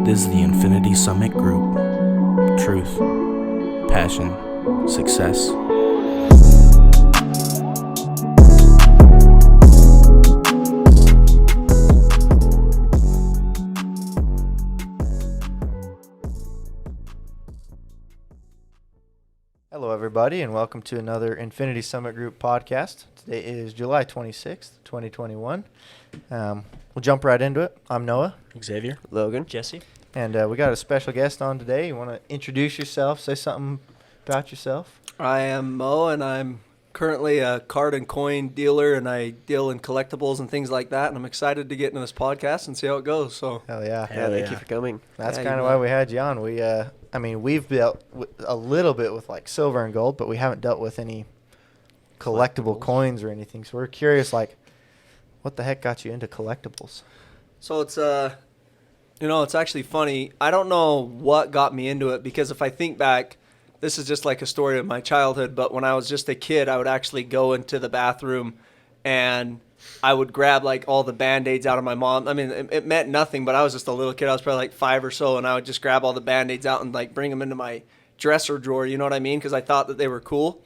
This is the Infinity Summit Group. Truth, passion, success. Hello, everybody, and welcome to another Infinity Summit Group podcast. Today is July 26th, 2021. We'll jump right into it. I'm Noah. Xavier. Logan. Jesse. And we got a special guest on today. You want to introduce yourself, say something about yourself? I am Mo, and I'm currently a card and coin dealer, and I deal in collectibles and things like that, and I'm excited to get into this podcast and see how it goes. So, Hell yeah. thank you for coming. That's Yeah, kind of why we had you on. We've dealt a little bit with like silver and gold, but we haven't dealt with any collectible coins or anything. So we're curious, like, what the heck got you into collectibles? So it's it's actually funny. I don't know what got me into it, because if I think back, this is just like a story of my childhood, but when I was just a kid, I would actually go into the bathroom and I would grab like all the Band-Aids out of my mom. I mean, it meant nothing, but I was just a little kid. I was probably like 5 or so, and I would just grab all the Band-Aids out and like bring them into my dresser drawer, you know what I mean? Because I thought that they were cool.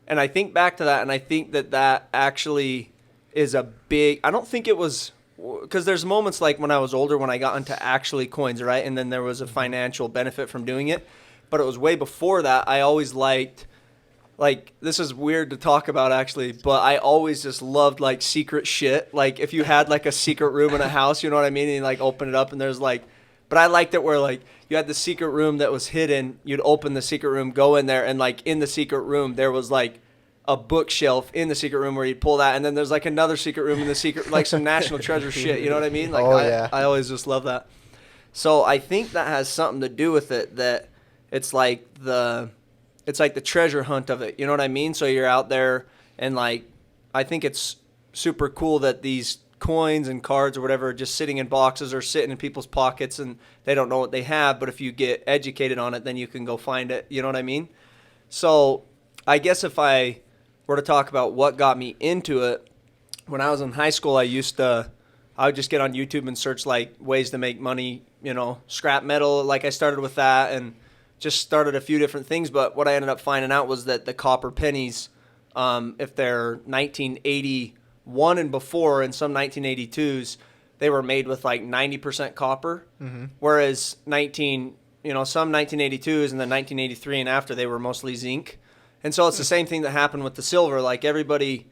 And I think back to that, and I think that actually is a big, I don't think it was, because there's moments like when I was older when I got into actually coins, right? And then there was a financial benefit from doing it. But it was way before that. I always liked, like, this is weird to talk about actually, but I always just loved like secret shit. Like if you had like a secret room in a house, you know what I mean? And you like open it up and there's like, but I liked it where like you had the secret room that was hidden. You'd open the secret room, go in there, and like in the secret room there was like a bookshelf in the secret room where you'd pull that, and then there's like another secret room in the secret, like some National Treasure shit, you know what I mean? Like I always just love that. So I think that has something to do with it, that it's like the treasure hunt of it, you know what I mean? So you're out there, and like I think it's super cool that these coins and cards or whatever are just sitting in boxes or sitting in people's pockets and they don't know what they have, but if you get educated on it, then you can go find it, you know what I mean? So I guess if I were to talk about what got me into it, when I was in high school, I would just get on YouTube and search like ways to make money, you know, scrap metal. Like I started with that and just started a few different things. But what I ended up finding out was that the copper pennies, if they're 1981 and before, and some 1982s, they were made with like 90% copper. Mm-hmm. Whereas some 1982s and then 1983 and after, they were mostly zinc. And so it's the same thing that happened with the silver. Like everybody,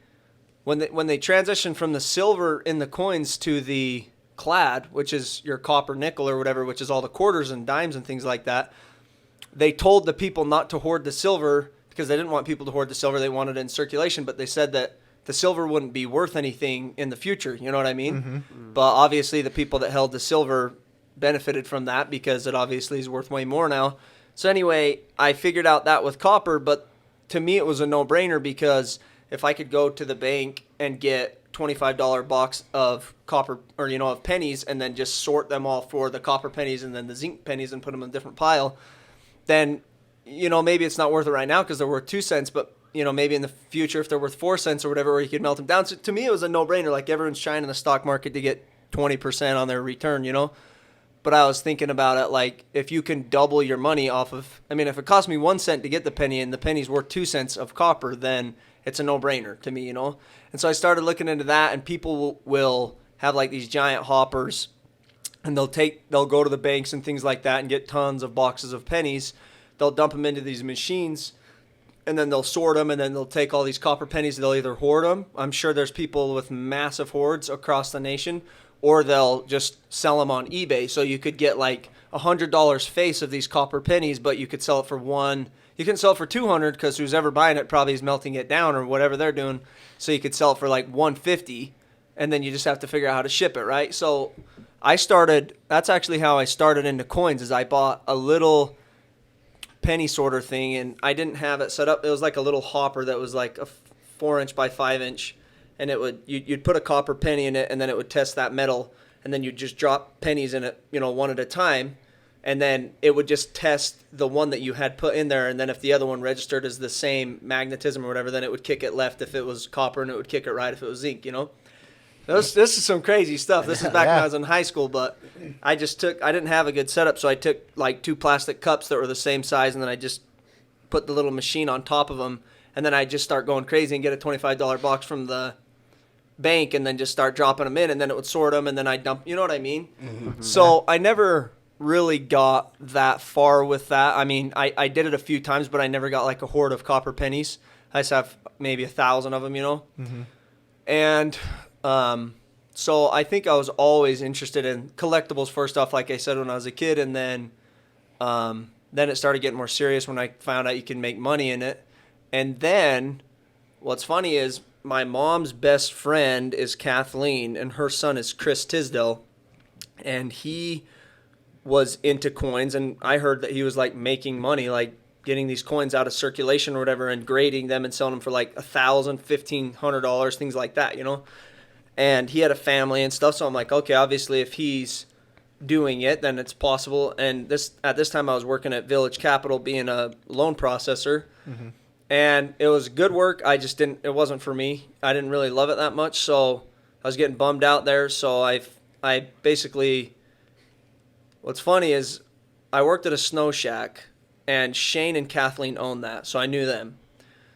when they transitioned from the silver in the coins to the clad, which is your copper nickel or whatever, which is all the quarters and dimes and things like that, they told the people not to hoard the silver because they didn't want people to hoard the silver. They wanted it in circulation, but they said that the silver wouldn't be worth anything in the future. You know what I mean? Mm-hmm. But obviously the people that held the silver benefited from that because it obviously is worth way more now. So anyway, I figured out that with copper, but to me it was a no-brainer, because if I could go to the bank and get $25 box of copper, or of pennies, and then just sort them all for the copper pennies and then the zinc pennies and put them in a different pile, then maybe it's not worth it right now because they're worth 2 cents, but maybe in the future if they're worth 4 cents or whatever, or you could melt them down. So to me it was a no-brainer. Like everyone's trying in the stock market to get 20% on their return, But I was thinking about it, like, if you can double your money off of, if it cost me 1 cent to get the penny and the penny's worth 2 cents of copper, then it's a no-brainer to me, And so I started looking into that, and people will have like these giant hoppers, and they'll go to the banks and things like that and get tons of boxes of pennies. They'll dump them into these machines, and then they'll sort them, and then they'll take all these copper pennies. They'll either hoard them. I'm sure there's people with massive hoards across the nation, or they'll just sell them on eBay. So you could get like $100 face of these copper pennies, but you could sell it for you can sell it for $200 because who's ever buying it probably is melting it down or whatever they're doing. So you could sell it for like $150, and then you just have to figure out how to ship it, right? So that's actually how I started into coins, is I bought a little penny sorter thing, and I didn't have it set up. It was like a little hopper that was like a 4-inch by 5-inch. And you'd put a copper penny in it, and then it would test that metal, and then you'd just drop pennies in it, one at a time, and then it would just test the one that you had put in there, and then if the other one registered as the same magnetism or whatever, then it would kick it left if it was copper, and it would kick it right if it was zinc, This is some crazy stuff. This is back when Yeah. I was in high school, but I didn't have a good setup, so I took like 2 plastic cups that were the same size, and then I just put the little machine on top of them, and then I just start going crazy and get a $25 box from the bank, and then just start dropping them in, and then it would sort them, and then I dump. You know what I mean? Mm-hmm. So I never really got that far with that. I mean, I did it a few times, but I never got like a hoard of copper pennies. I just have maybe 1,000 of them, you know? Mm-hmm. And so I think I was always interested in collectibles first off, like I said, when I was a kid, and then it started getting more serious when I found out you can make money in it. And then what's funny is my mom's best friend is Kathleen, and her son is Chris Tisdale, and he was into coins, and I heard that he was like making money, like getting these coins out of circulation or whatever, and grading them and selling them for like $1,000, $1,500, things like that, you know. And he had a family and stuff, so I'm like, okay, obviously if he's doing it, then it's possible. And at this time I was working at Village Capital, being a loan processor, Mm-hmm. and it was good work. It wasn't for me. I didn't really love it that much, so I was getting bummed out there. So I basically, what's funny is I worked at a snow shack, and Shane and Kathleen owned that, so I knew them.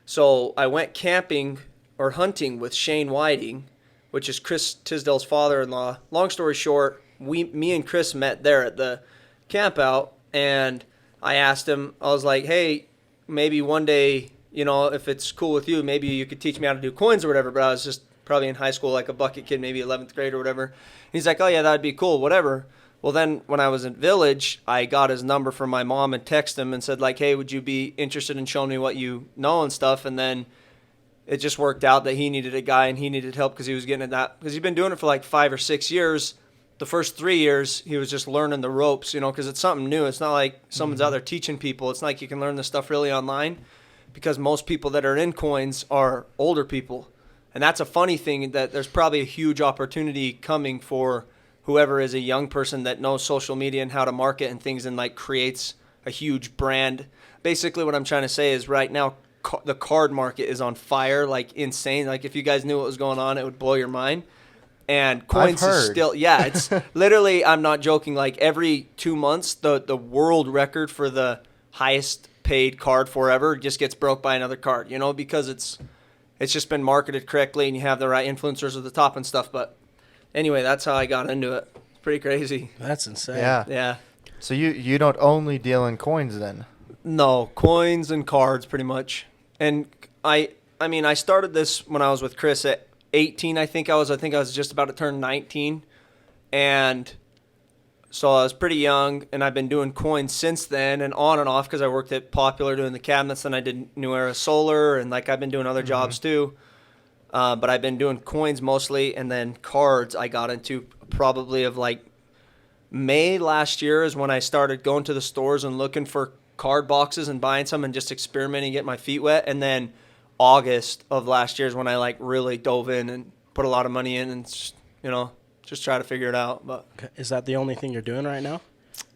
So I went camping or hunting with Shane Whiting, which is Chris Tisdale's father-in-law. Long story short, me and Chris met there at the camp out, and I asked him, I was like, hey, maybe one day, you know, if it's cool with you, maybe you could teach me how to do coins or whatever. But I was just probably in high school, like a bucket kid, maybe 11th grade or whatever. And he's like, oh, yeah, that'd be cool, whatever. Well, then when I was in Village, I got his number from my mom and texted him and said, like, hey, would you be interested in showing me what you know and stuff? And then it just worked out that he needed a guy and he needed help because he was getting at that. Because he'd been doing it for like 5 or 6 years. The first 3 years, he was just learning the ropes, you know, because it's something new. It's not like someone's out there teaching people. It's not like you can learn this stuff really online, because most people that are in coins are older people. And that's a funny thing, that there's probably a huge opportunity coming for whoever is a young person that knows social media and how to market and things, and like creates a huge brand. Basically what I'm trying to say is right now the card market is on fire, like insane. Like if you guys knew what was going on, it would blow your mind. And coins is still, yeah, it's literally, I'm not joking, like every 2 months the world record for the highest paid card forever just gets broke by another card, you know, because it's just been marketed correctly and you have the right influencers at the top and stuff. But anyway, that's how I got into it. It's pretty crazy. That's insane. Yeah. Yeah. So you don't only deal in coins then? No, coins and cards pretty much. And I mean, I started this when I was with Chris at 18, I think I was just about to turn 19. And so I was pretty young, and I've been doing coins since then, and on and off, because I worked at Popular doing the cabinets, and I did New Era Solar, and like I've been doing other jobs too. But I've been doing coins mostly, and then cards I got into probably of like May last year is when I started going to the stores and looking for card boxes and buying some and just experimenting, getting my feet wet. And then August of last year is when I like really dove in and put a lot of money in and, you know, just try to figure it out. But Is that the only thing you're doing right now?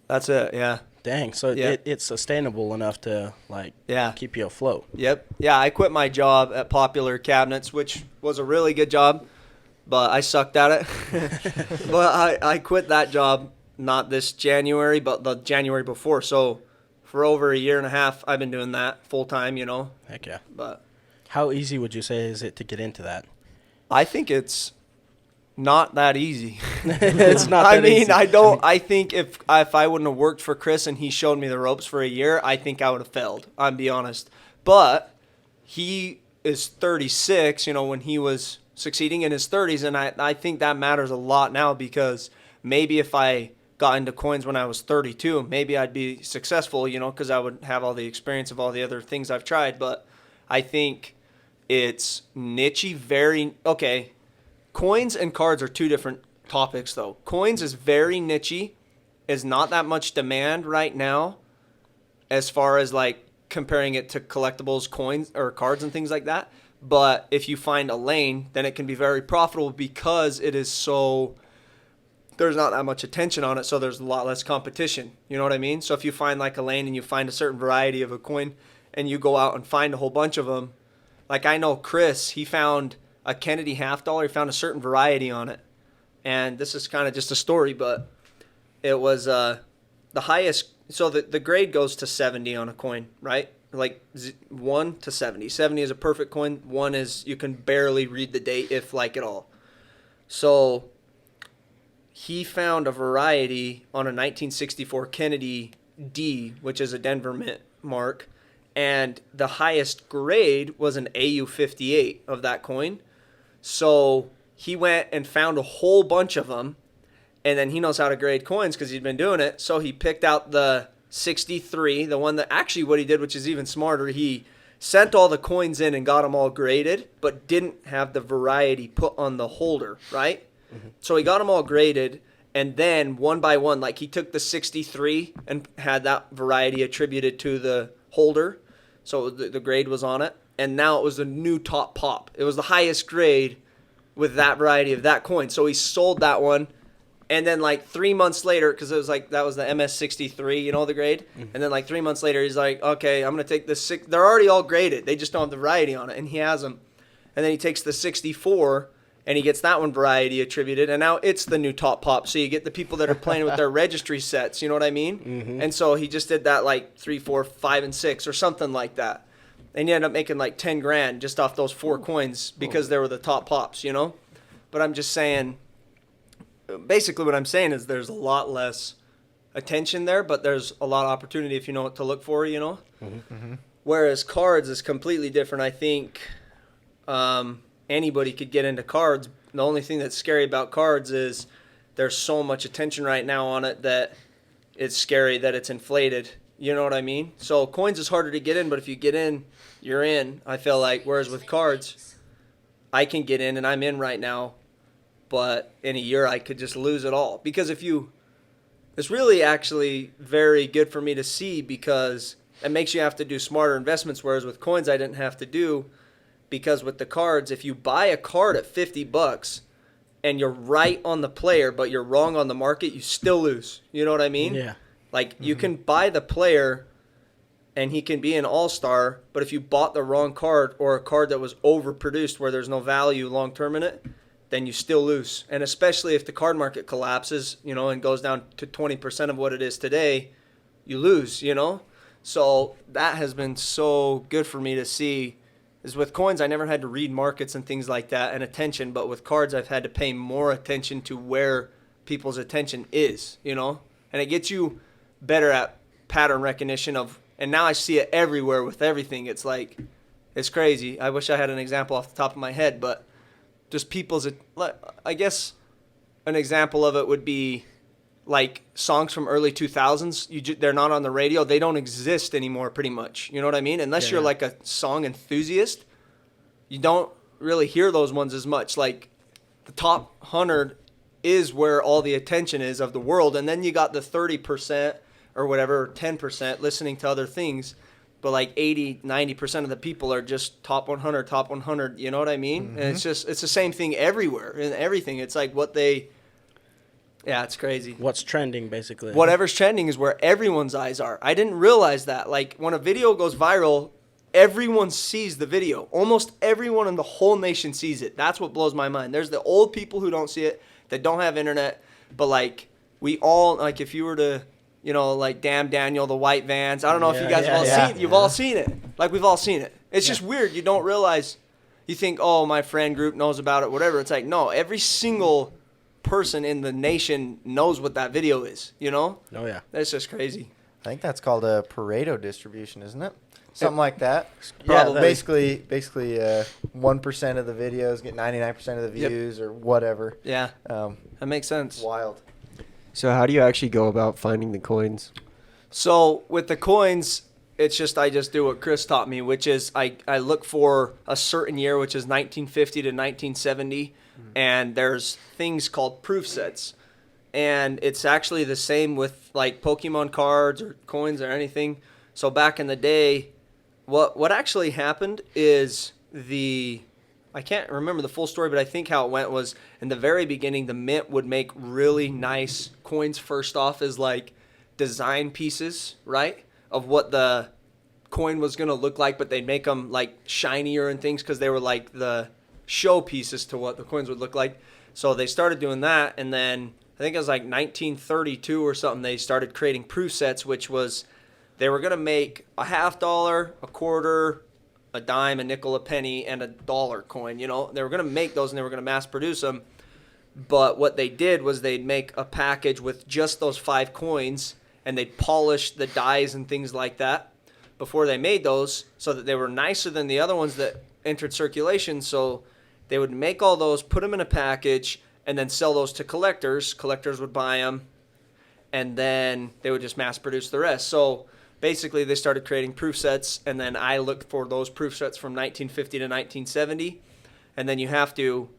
that's it. Yeah. Dang. So Yeah. it's sustainable enough to like Yeah. keep you afloat. Yep. Yeah, I quit my job at Popular Cabinets, which was a really good job, but I sucked at it. But I quit that job not this January, but the January before. So for over a year and a half, I've been doing that full time, you know. Heck yeah. But How easy would you say is it to get into that? I think it's not that easy. It's not I that mean, easy. I think if I wouldn't have worked for Chris and he showed me the ropes for a year, I think I would have failed. I'll be honest. But he is 36, you know, when he was succeeding in his 30s, and I think that matters a lot now, because maybe if I got into coins when I was 32, maybe I'd be successful, you know, because I would have all the experience of all the other things I've tried. But I think it's niche-y, okay. Coins and cards are two different topics, though. Coins is very niche-y, is not that much demand right now as far as like comparing it to collectibles, coins, or cards and things like that. But if you find a lane, then it can be very profitable, because it is so, there's not that much attention on it, so there's a lot less competition. You know what I mean? So if you find like a lane and you find a certain variety of a coin and you go out and find a whole bunch of them, like I know Chris, he found a Kennedy half dollar. He found a certain variety on it. And this is kind of just a story, but it was the highest. So the grade goes to 70 on a coin, right? Like 1 to 70. 70 is a perfect coin. 1 is you can barely read the date, if like at all. So he found a variety on a 1964 Kennedy D, which is a Denver Mint mark. And the highest grade was an AU 58 of that coin. So he went and found a whole bunch of them. And then he knows how to grade coins because he'd been doing it. So he picked out the 63, the one that actually what he did, which is even smarter, he sent all the coins in and got them all graded, but didn't have the variety put on the holder, right? Mm-hmm. So he got them all graded, and then one by one, like he took the 63 and had that variety attributed to the holder. So the grade was on it. And now it was a new top pop. It was the highest grade with that variety of that coin. So he sold that one. And then like 3 months later, because it was like, that was the MS63, you know, the grade. Mm-hmm. And then like 3 months later, he's like, okay, I'm going to take this. They're already all graded. They just don't have the variety on it. And he has them. And then he takes the 64 and he gets that one variety attributed. And now it's the new top pop. So you get the people that are playing with their registry sets. You know what I mean? Mm-hmm. And so he just did that like 3, 4, 5, and 6 or something like that. And you end up making like 10 grand just off those 4 coins because they were the top pops, you know? But I'm just saying, basically what I'm saying is there's a lot less attention there, but there's a lot of opportunity if you know what to look for, you know? Mm-hmm. Mm-hmm. Whereas cards is completely different. I think anybody could get into cards. The only thing that's scary about cards is there's so much attention right now on it that it's scary that it's inflated. You know what I mean? So coins is harder to get in, but if you get in, you're in, I feel like. Whereas with cards, I can get in and I'm in right now, but in a year I could just lose it all. Because it's really actually very good for me to see because it makes you have to do smarter investments, whereas with coins I didn't have to do, because with the cards, if you buy a card at $50 and you're right on the player, but you're wrong on the market, you still lose. You know what I mean? Yeah. Like, you can buy the player, and he can be an all-star, but if you bought the wrong card or a card that was overproduced where there's no value long-term in it, then you still lose. And especially if the card market collapses, you know, and goes down to 20% of what it is today, you lose, you know? So that has been so good for me to see. Is with coins, I never had to read markets and things like that and attention, but with cards, I've had to pay more attention to where people's attention is, you know? And it gets you better at pattern recognition and now I see it everywhere with everything. It's like, it's crazy. I wish I had an example off the top of my head, but just I guess an example of it would be like songs from early 2000s. They're not on the radio. They don't exist anymore pretty much. You know what I mean? Unless you're like a song enthusiast, you don't really hear those ones as much. Like the top 100 is where all the attention is of the world. And then you got the 30% or whatever, 10% listening to other things. But like 80, 90% of the people are just top 100, you know what I mean? Mm-hmm. And it's the same thing everywhere and everything. It's like it's crazy. What's trending, basically. Whatever's trending is where everyone's eyes are. I didn't realize that. Like when a video goes viral, everyone sees the video. Almost everyone in the whole nation sees it. That's what blows my mind. There's the old people who don't see it, that don't have internet, but like we all, like if you were to, you know, like Damn Daniel, the white vans. I don't know if you guys have all seen it. You've all seen it. Like we've all seen it. It's just weird. You don't realize, you think, oh, my friend group knows about it, whatever. It's like, no, every single person in the nation knows what that video is, you know? Oh, yeah. That's just crazy. I think that's called a Pareto distribution, isn't it? Something like that. Probably. Basically, 1% of the videos get 99% of the views or whatever. Yeah, that makes sense. Wild. So how do you actually go about finding the coins? So with the coins, it's just I just do what Chris taught me, which is I look for a certain year, which is 1950 to 1970, and there's things called proof sets. And it's actually the same with like Pokemon cards or coins or anything. So back in the day, what actually happened is I can't remember the full story, but I think how it went was in the very beginning, the mint would make really nice coins first off as like design pieces, right? Of what the coin was going to look like, but they'd make them like shinier and things because they were like the showpieces to what the coins would look like. So they started doing that, and then I think it was like 1932 or something, they started creating proof sets, which was they were going to make a $50, a quarter, a dime, a nickel, a penny, and a dollar coin. You know, they were going to make those and they were going to mass produce them. But what they did was they'd make a package with just those 5 coins, and they'd polish the dies and things like that before they made those so that they were nicer than the other ones that entered circulation. So they would make all those, put them in a package, and then sell those to collectors. Collectors would buy them, and then they would just mass produce the rest. So basically, they started creating proof sets, and then I looked for those proof sets from 1950 to 1970, and then you have to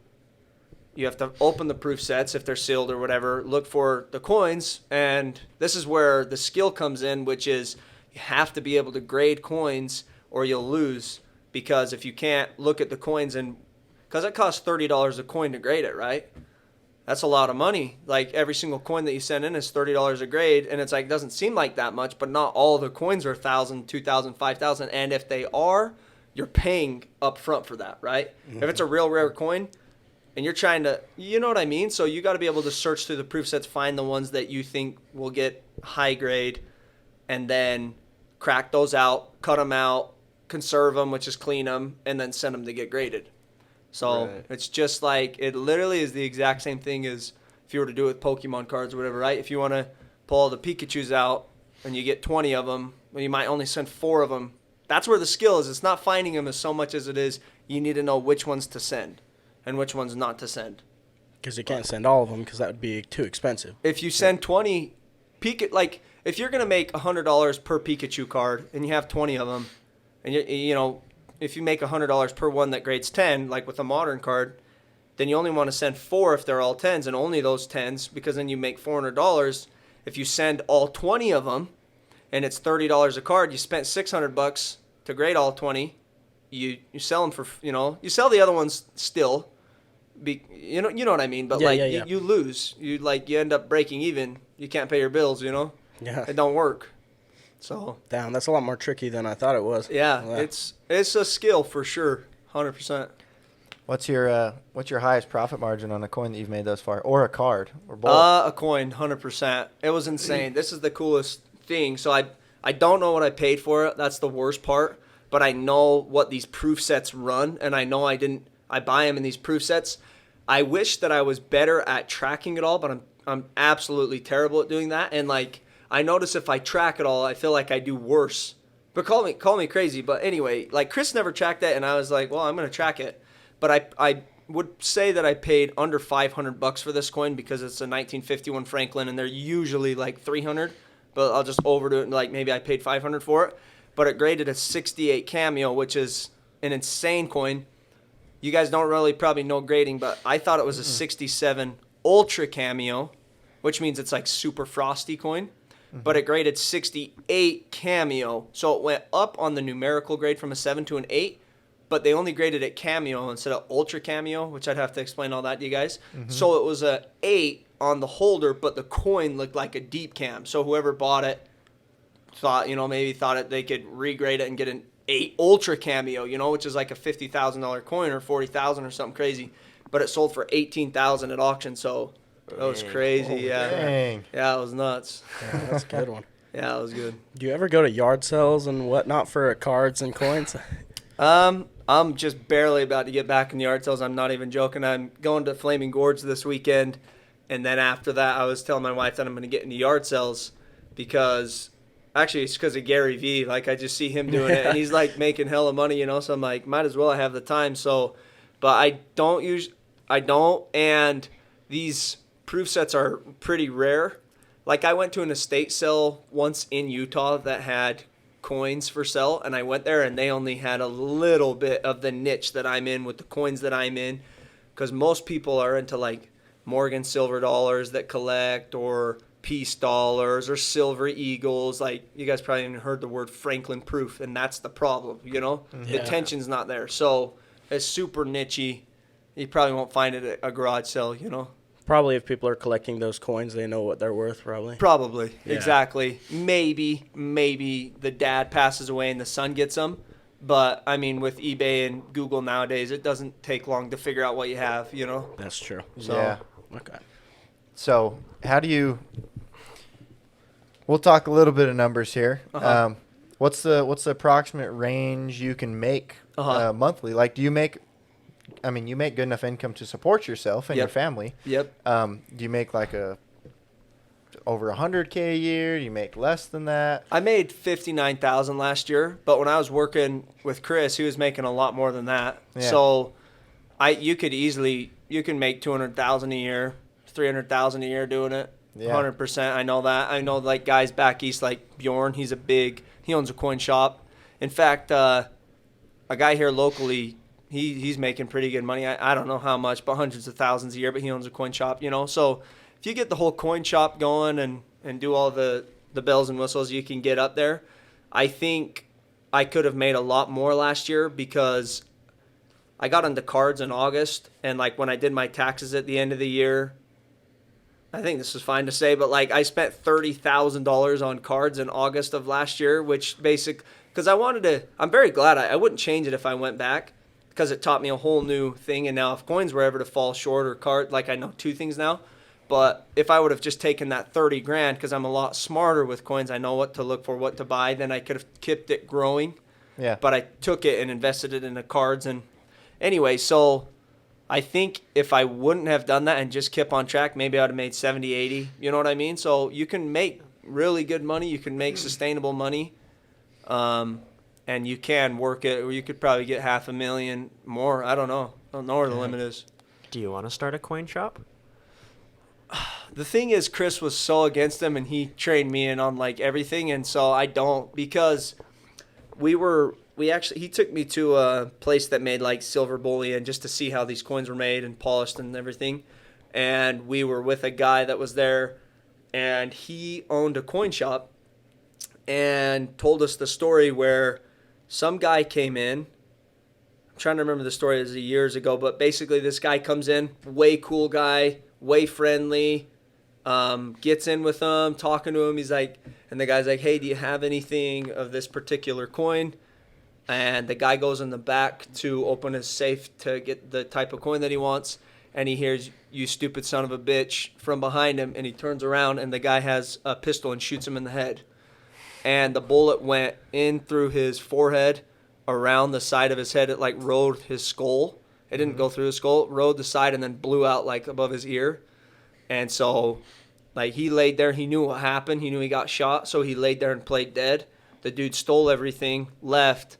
open the proof sets if they're sealed or whatever, look for the coins, and this is where the skill comes in, which is you have to be able to grade coins or you'll lose, because if you can't look at the coins, and because it costs $30 a coin to grade it, right? That's a lot of money. Like, every single coin that you send in is $30 a grade, and it's like, doesn't seem like that much, but not all the coins are $1,000, $2,000, $5,000, and if they are, you're paying up front for that, right? If it's a real rare coin, and you're trying to, you know what I mean? So you got to be able to search through the proof sets, find the ones that you think will get high grade, and then crack those out, cut them out, conserve them, which is clean them, and then send them to get graded. So It's just like, it literally is the exact same thing as if you were to do it with Pokemon cards or whatever, right? If you want to pull all the Pikachus out and you get 20 of them, well, you might only send 4 of them. That's where the skill is. It's not finding them as so much as it is you need to know which ones to send and which ones not to send. Because you can't send all of them because that would be too expensive. If you send 20 like if you're going to make $100 per Pikachu card and you have 20 of them, and you know, if you make $100 per one that grades 10, like with a modern card, then you only want to send 4 if they're all 10s, and only those 10s, because then you make $400. If you send all 20 of them, and it's $30 a card, you spent $600 to grade all 20. You sell them for, you know, you sell the other ones still. You know what I mean? But yeah. You lose. You end up breaking even. You can't pay your bills. You know. Yeah. It don't work. So. Damn, that's a lot more tricky than I thought it was. Yeah, it's a skill for sure, 100%. What's your highest profit margin on a coin that you've made thus far, or a card, or both? A coin, 100%. It was insane. This is the coolest thing. So I don't know what I paid for it. That's the worst part. But I know what these proof sets run, and I know I buy them in these proof sets. I wish that I was better at tracking it all, but I'm absolutely terrible at doing that. And like, I notice if I track it all, I feel like I do worse. But call me crazy. But anyway, like Chris never tracked that, and I was like, well, I'm going to track it. But I would say that I paid under $500 for this coin because it's a 1951 Franklin, and they're usually like $300. But I'll just overdo it, and like maybe I paid $500 for it. But it graded a 68 Cameo, which is an insane coin. You guys don't really probably know grading, but I thought it was a 67 Ultra Cameo, which means it's like super frosty coin. But it graded 68 Cameo. So it went up on the numerical grade from a 7 to an 8, but they only graded it Cameo instead of Ultra Cameo, which I'd have to explain all that to you guys. So it was a 8 on the holder, but the coin looked like a deep cam. So whoever bought it thought they could regrade it and get an 8 Ultra Cameo, which is like a $50,000 coin or $40,000 or something crazy. But it sold for $18,000 at auction, so that was crazy. Yeah. Dang. Yeah, it was nuts. Yeah, that's a good one. Yeah, it was good. Do you ever go to yard sales and whatnot for cards and coins? I'm just barely about to get back in the yard sales. I'm not even joking. I'm going to Flaming Gorge this weekend, and then after that, I was telling my wife that I'm going to get into yard sales because actually it's because of Gary Vee. Like, I just see him doing it, and he's like making hella money, So I'm like, might as well I have the time. So, but I don't, and these proof sets are pretty rare. Like, I went to an estate sale once in Utah that had coins for sale, and I went there and they only had a little bit of the niche that I'm in with the coins that I'm in, because most people are into like Morgan silver dollars that collect, or peace dollars, or silver eagles. Like, you guys probably haven't heard the word Franklin proof, and that's the problem, The tension's not there. So it's super nichey. You probably won't find it at a garage sale, Probably if people are collecting those coins, they know what they're worth, probably. Probably, Yeah. exactly. Maybe the dad passes away and the son gets them, But I mean, with eBay and Google nowadays, it doesn't take long to figure out what you have, you know? That's true. So, Yeah. Okay. So how do you? We'll talk a little bit of numbers here. Uh-huh. What's the approximate range you can make monthly? Like, do you make? I mean, you make good enough income to support yourself and your Yep. family. Yep. Do you make like over 100K a year? Do you make less than that? I made 59,000 last year, but when I was working with Chris, he was making a lot more than that. Yeah. So you can make 200,000 a year, 300,000 a year doing it. Yeah. 100%. I know that. I know like guys back east like Bjorn, he owns a coin shop. In fact, a guy here locally, he's making pretty good money. I don't know how much, but hundreds of thousands a year, but he owns a coin shop, you know. So if you get the whole coin shop going and do all the bells and whistles you can get up there, I think I could have made a lot more last year because I got into cards in August, and like when I did my taxes at the end of the year, I think this is fine to say, but like I spent $30,000 on cards in August of last year, which because I'm very glad I wouldn't change it if I went back because it taught me a whole new thing. And now if coins were ever to fall short or like I know two things now, but if I would have just taken that 30 grand, because I'm a lot smarter with coins, I know what to look for, what to buy, then I could have kept it growing. Yeah. But I took it and invested it in the cards. And anyway, so I think if I wouldn't have done that and just kept on track, maybe I would have made 70, 80. You know what I mean? So you can make really good money. You can make sustainable money. And you can work it, or you could probably get $500,000 more. I don't know. I don't know where the limit is. Do you want to start a coin shop? The thing is, Chris was so against them, and he trained me in on like everything, and so I don't, because he took me to a place that made like silver bullion just to see how these coins were made and polished and everything. And we were with a guy that was there, and he owned a coin shop and told us the story where some guy came in. I'm trying to remember the story, it was years ago, but basically this guy comes in, way cool guy, way friendly, gets in with him, talking to him. He's like, and the guy's like, hey, do you have anything of this particular coin? And the guy goes in the back to open his safe to get the type of coin that he wants. And he hears, you stupid son of a bitch, from behind him. And he turns around, and the guy has a pistol and shoots him in the head. And the bullet went in through his forehead, around the side of his head. It like rode his skull. It didn't go through his skull. It rode the side and then blew out like above his ear. And so like he laid there. He knew what happened. He knew he got shot. So he laid there and played dead. The dude stole everything, left.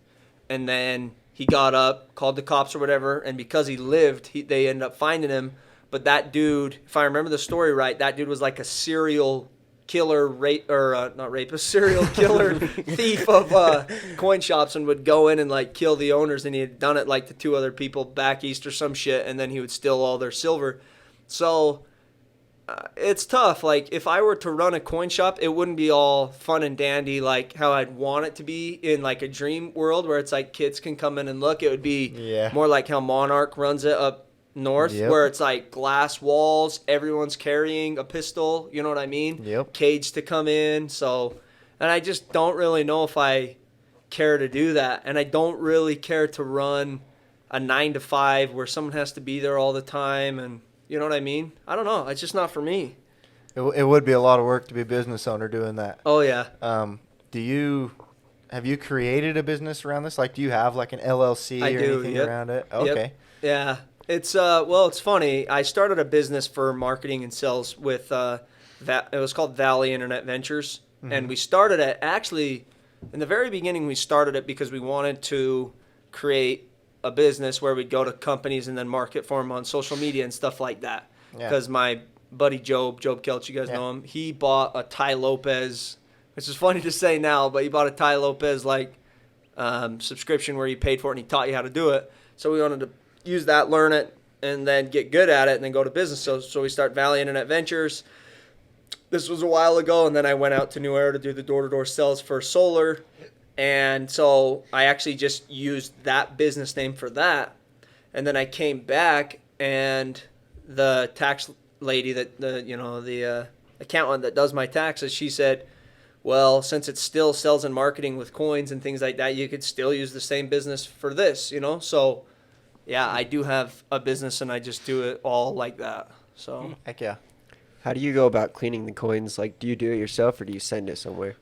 And then he got up, called the cops or whatever. And because he lived, they ended up finding him. But that dude, if I remember the story right, that dude was like a serial killer, serial killer thief of coin shops, and would go in and like kill the owners. And he had done it like to two other people back east or some shit. And then he would steal all their silver. So it's tough. Like if I were to run a coin shop, it wouldn't be all fun and dandy like how I'd want it to be in like a dream world where it's like kids can come in and look. It would be more like how Monarch runs it up north, where it's like glass walls, everyone's carrying a pistol, you know what I mean? Cage to come in. So, and I just don't really know if I care to do that. And I don't really care to run a 9 to 5 where someone has to be there all the time. And you know what I mean? I don't know. It's just not for me. It would be a lot of work to be a business owner doing that. Oh yeah. Have you created a business around this? Like, do you have like an LLC or anything around it? Okay. Yeah. It's it's funny. I started a business for marketing and sales with it was called Valley Internet Ventures, and we started it actually in the very beginning. We started it because we wanted to create a business where we'd go to companies and then market for them on social media and stuff like that. Because my buddy Job Kelsch, you guys know him, he bought a Ty Lopez, which is funny to say now, but he bought a Ty Lopez like subscription where he paid for it and he taught you how to do it. So we wanted to use that, learn it, and then get good at it, and then go to business. So we start Valley Internet Ventures. This was a while ago, and then I went out to New Era to do the door-to-door sales for solar. And so I actually just used that business name for that. And then I came back, and the tax lady the accountant that does my taxes, she said, well, since it still sells and marketing with coins and things like that, you could still use the same business for this, you know? So, yeah, I do have a business and I just do it all like that. So, Heck yeah. How do you go about cleaning the coins? Like, do you do it yourself or do you send it somewhere?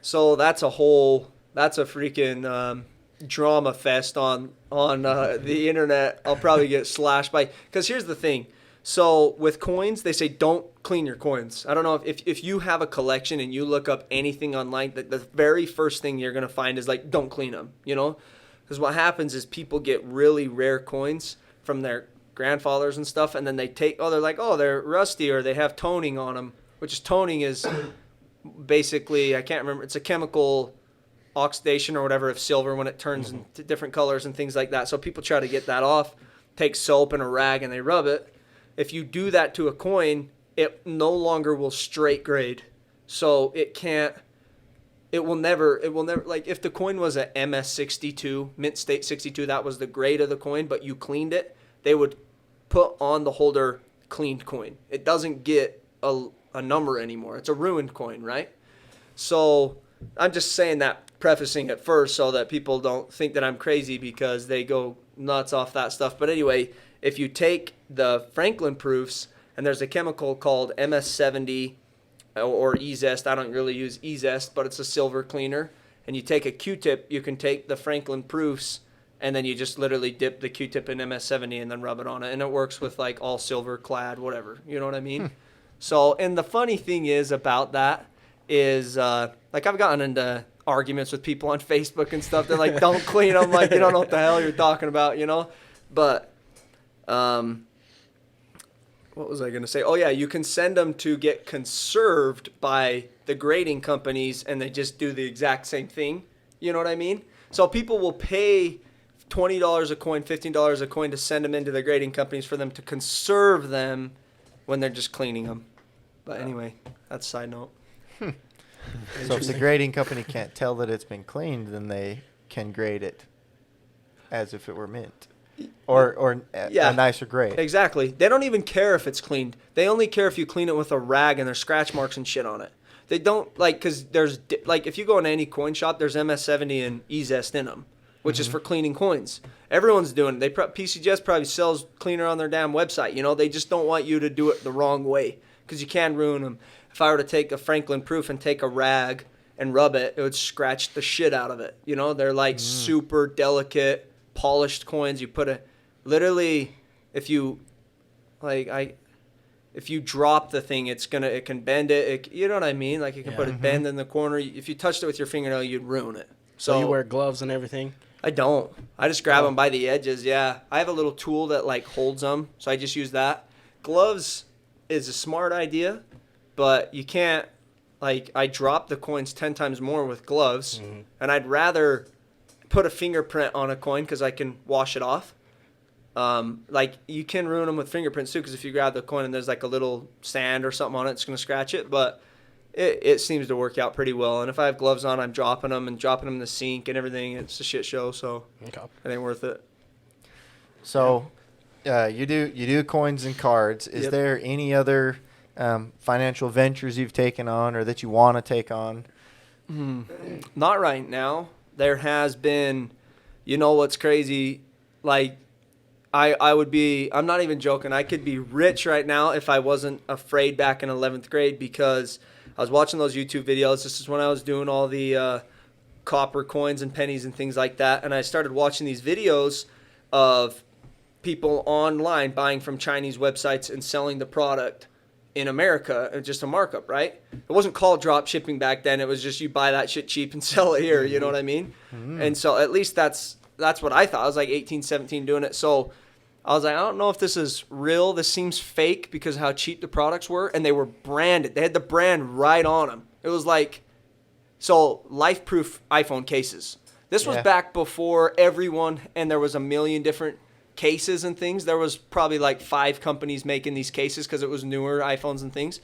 so that's a freaking drama fest on the internet. I'll probably get slashed by, because here's the thing. So with coins, they say don't clean your coins. I don't know if you have a collection and you look up anything online, the very first thing you're going to find is like, don't clean them, you know? Because what happens is people get really rare coins from their grandfathers and stuff, and then they're like, oh, they're rusty or they have toning on them, which toning is basically, I can't remember, it's a chemical oxidation or whatever of silver when it turns into different colors and things like that. So people try to get that off, take soap and a rag and they rub it. If you do that to a coin, it no longer will straight grade. So it will never, like if the coin was a MS62, mint state 62, that was the grade of the coin, but you cleaned it, they would put on the holder cleaned coin. It doesn't get a number anymore. It's a ruined coin, right? So I'm just saying that, prefacing it first so that people don't think that I'm crazy because they go nuts off that stuff. But anyway, if you take the Franklin proofs, and there's a chemical called MS70 or E-Zest. I don't really use E-Zest, but it's a silver cleaner. And you take a Q-tip, you can take the Franklin proofs, and then you just literally dip the Q-tip in MS70 and then rub it on it. And it works with like all silver clad, whatever. You know what I mean? So, and the funny thing is about that is, like I've gotten into arguments with people on Facebook and stuff. They're like, don't clean them. Like, you don't know what the hell you're talking about, you know? But, what was I going to say? Oh, yeah, you can send them to get conserved by the grading companies, and they just do the exact same thing. You know what I mean? So people will pay $20 a coin, $15 a coin to send them into the grading companies for them to conserve them when they're just cleaning them. But anyway, that's a side note. So if the grading company can't tell that it's been cleaned, then they can grade it as if it were mint. Or a nicer grade. Exactly. They don't even care if it's cleaned. They only care if you clean it with a rag and there's scratch marks and shit on it. They don't, like, because there's, like, if you go into any coin shop, there's MS70 and E-Zest in them, which is for cleaning coins. Everyone's doing it. PCGS probably sells cleaner on their damn website. You know, they just don't want you to do it the wrong way because you can ruin them. If I were to take a Franklin proof and take a rag and rub it, it would scratch the shit out of it. You know, they're like super delicate, polished coins. You put literally, if you drop the thing, it can bend it. You know what I mean? Like you can put a bend in the corner. If you touched it with your fingernail, you'd ruin it. So you wear gloves and everything? I don't. I just grab them by the edges. Yeah, I have a little tool that like holds them, so I just use that. Gloves is a smart idea, but you can't. Like I drop the coins 10 times more with gloves, and I'd rather put a fingerprint on a coin because I can wash it off. Like you can ruin them with fingerprints too, because if you grab the coin and there's like a little sand or something on it, it's going to scratch it. But it seems to work out pretty well. And if I have gloves on, I'm dropping them in the sink and everything. It's a shit show, so it ain't worth it. So you do coins and cards. Is there any other financial ventures you've taken on or that you want to take on? Not right now. There has been, you know what's crazy? Like, I'm not even joking. I could be rich right now if I wasn't afraid back in 11th grade because I was watching those YouTube videos. This is when I was doing all the copper coins and pennies and things like that. And I started watching these videos of people online buying from Chinese websites and selling the product in America, just a markup, right? It wasn't called drop shipping back then. It was just you buy that shit cheap and sell it here. You know what I mean? And so at least that's what I thought. I was like 18, 17 doing it. So I was like, I don't know if this is real. This seems fake because of how cheap the products were. And they were branded. They had the brand right on them. It was like, so life-proof iPhone cases. This was back before everyone, and there was a million different cases and things. There was probably like 5 companies making these cases because it was newer iPhones and things.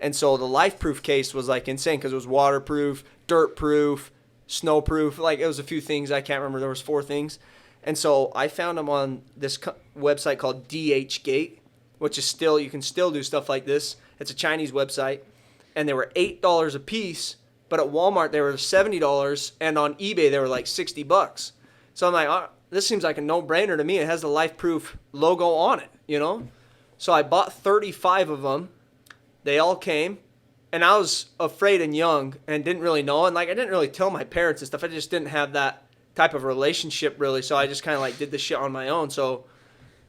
And so the life-proof case was like insane because it was waterproof, dirt-proof, snowproof. Like it was a few things. I can't remember. There was 4 things. And so I found them on this website called DHgate, which is still, you can still do stuff like this. It's a Chinese website. And they were $8 a piece, but at Walmart they were $70, and on eBay they were like $60. So I'm like, oh, this seems like a no-brainer to me. It has the LifeProof logo on it, you know? So I bought 35 of them. They all came, and I was afraid and young and didn't really know. And like I didn't really tell my parents and stuff. I just didn't have that type of relationship really. So I just kind of like did this shit on my own. So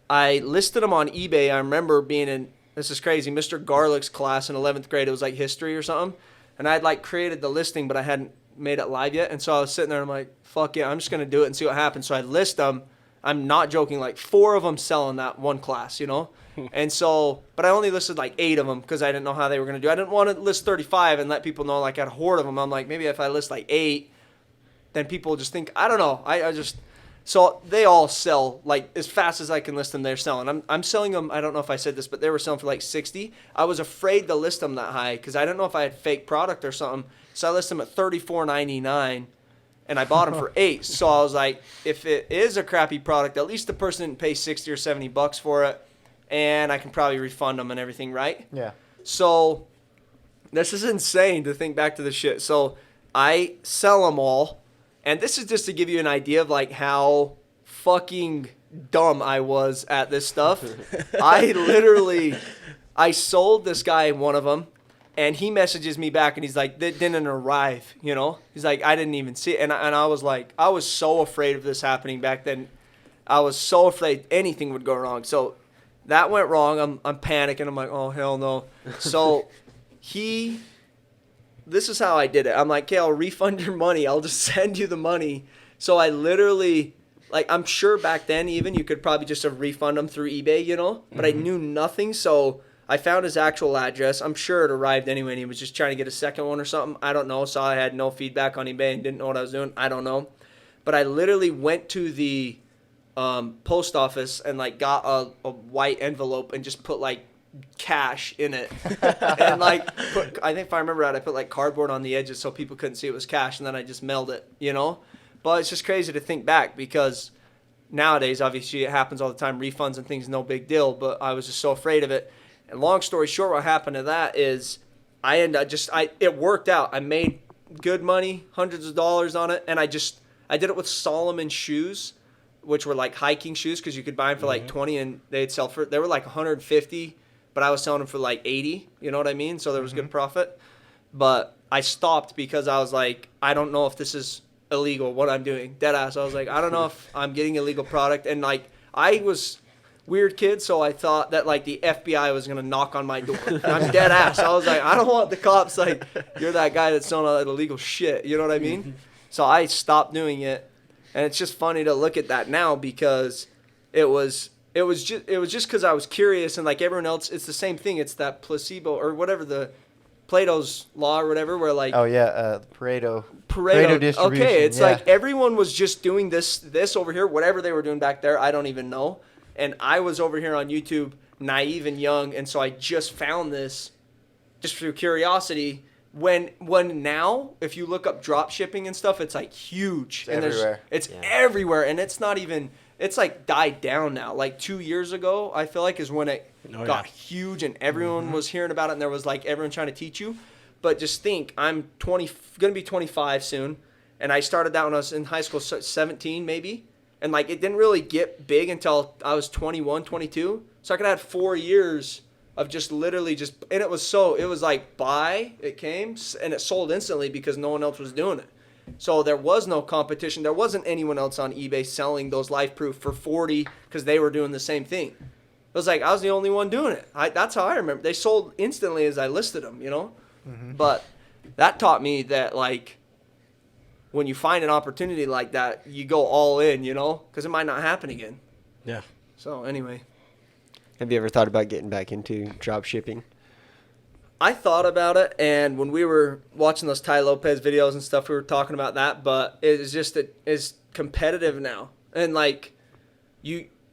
I listed them on eBay. I remember being in, this is crazy, Mr. Garlick's class in 11th grade. It was like history or something. And I had like created the listing, but I hadn't made it live yet. And so I was sitting there and I'm like, fuck yeah, I'm just going to do it and see what happens. So I list them. I'm not joking, like 4 of them sell in that one class, you know? And so, but I only listed like 8 of them because I didn't know how they were going to do. I didn't want to list 35 and let people know like I had a horde of them. I'm like, maybe if I list like 8, then people just think, I don't know. I just, so they all sell like as fast as I can list them. They're selling. I'm selling them. I don't know if I said this, but they were selling for like 60. I was afraid to list them that high because I didn't know if I had fake product or something. So I listed them at $34.99. And I bought them for 8. So I was like, if it is a crappy product, at least the person didn't pay 60 or 70 bucks for it. And I can probably refund them and everything, right? Yeah. So this is insane to think back to this shit. So I sell them all. And this is just to give you an idea of like how fucking dumb I was at this stuff. I sold this guy one of them. And he messages me back, and he's like, that didn't arrive, you know? He's like, I didn't even see it. And I was like, I was so afraid of this happening back then. I was so afraid anything would go wrong. So that went wrong. I'm panicking. I'm like, oh, hell no. So this is how I did it. I'm like, okay, I'll refund your money. I'll just send you the money. So I literally, like, I'm sure back then even you could probably just refund them through eBay, you know? But I knew nothing, so I found his actual address. I'm sure it arrived anyway, and he was just trying to get a second one or something. I don't know. So I had no feedback on eBay and didn't know what I was doing. I don't know. But I literally went to the post office and, like, got a white envelope and just put, like, cash in it. And, like, I think if I remember right, I put, like, cardboard on the edges so people couldn't see it was cash, and then I just mailed it, you know? But it's just crazy to think back because nowadays, obviously, it happens all the time. Refunds and things, no big deal. But I was just so afraid of it. And long story short, what happened to that is it worked out. I made good money, hundreds of dollars on it. And I did it with Solomon shoes, which were like hiking shoes because you could buy them for like 20 and they were like 150, but I was selling them for like 80. You know what I mean? So there was good profit. But I stopped because I was like, I don't know if this is illegal, what I'm doing. Dead ass. I was like, I don't know if I'm getting illegal product. And like, I was weird kid, so I thought that like the FBI was gonna knock on my door. I'm dead ass. I was like, I don't want the cops like, you're that guy that's selling all that illegal shit. You know what I mean? So I stopped doing it, and it's just funny to look at that now because it was just because I was curious, and like everyone else, it's the same thing. It's that placebo or whatever, the Plato's law or whatever, where like Pareto distribution. Okay, it's like everyone was just doing this over here, whatever they were doing back there, I don't even know. And I was over here on YouTube, naive and young, and so I just found this just through curiosity. When now, if you look up drop shipping and stuff, it's like huge. It's everywhere. It's everywhere, and it's not even, it's like died down now. Like 2 years ago, I feel like is when it got huge and everyone was hearing about it, and there was like everyone trying to teach you. But just think, I'm going to be 25 soon, and I started that when I was in high school, 17 maybe. And, like, it didn't really get big until I was 21, 22. So I could have had 4 years of just literally just – and it was like buy, it came, and it sold instantly because no one else was doing it. So there was no competition. There wasn't anyone else on eBay selling those LifeProof for $40 because they were doing the same thing. It was like I was the only one doing it. That's how I remember. They sold instantly as I listed them, you know. But that taught me that, like, when you find an opportunity like that, you go all in, you know, because it might not happen again. Yeah. So anyway. Have you ever thought about getting back into drop shipping? I thought about it, and when we were watching those Ty Lopez videos and stuff, we were talking about that, but it's just it's competitive now. And, like,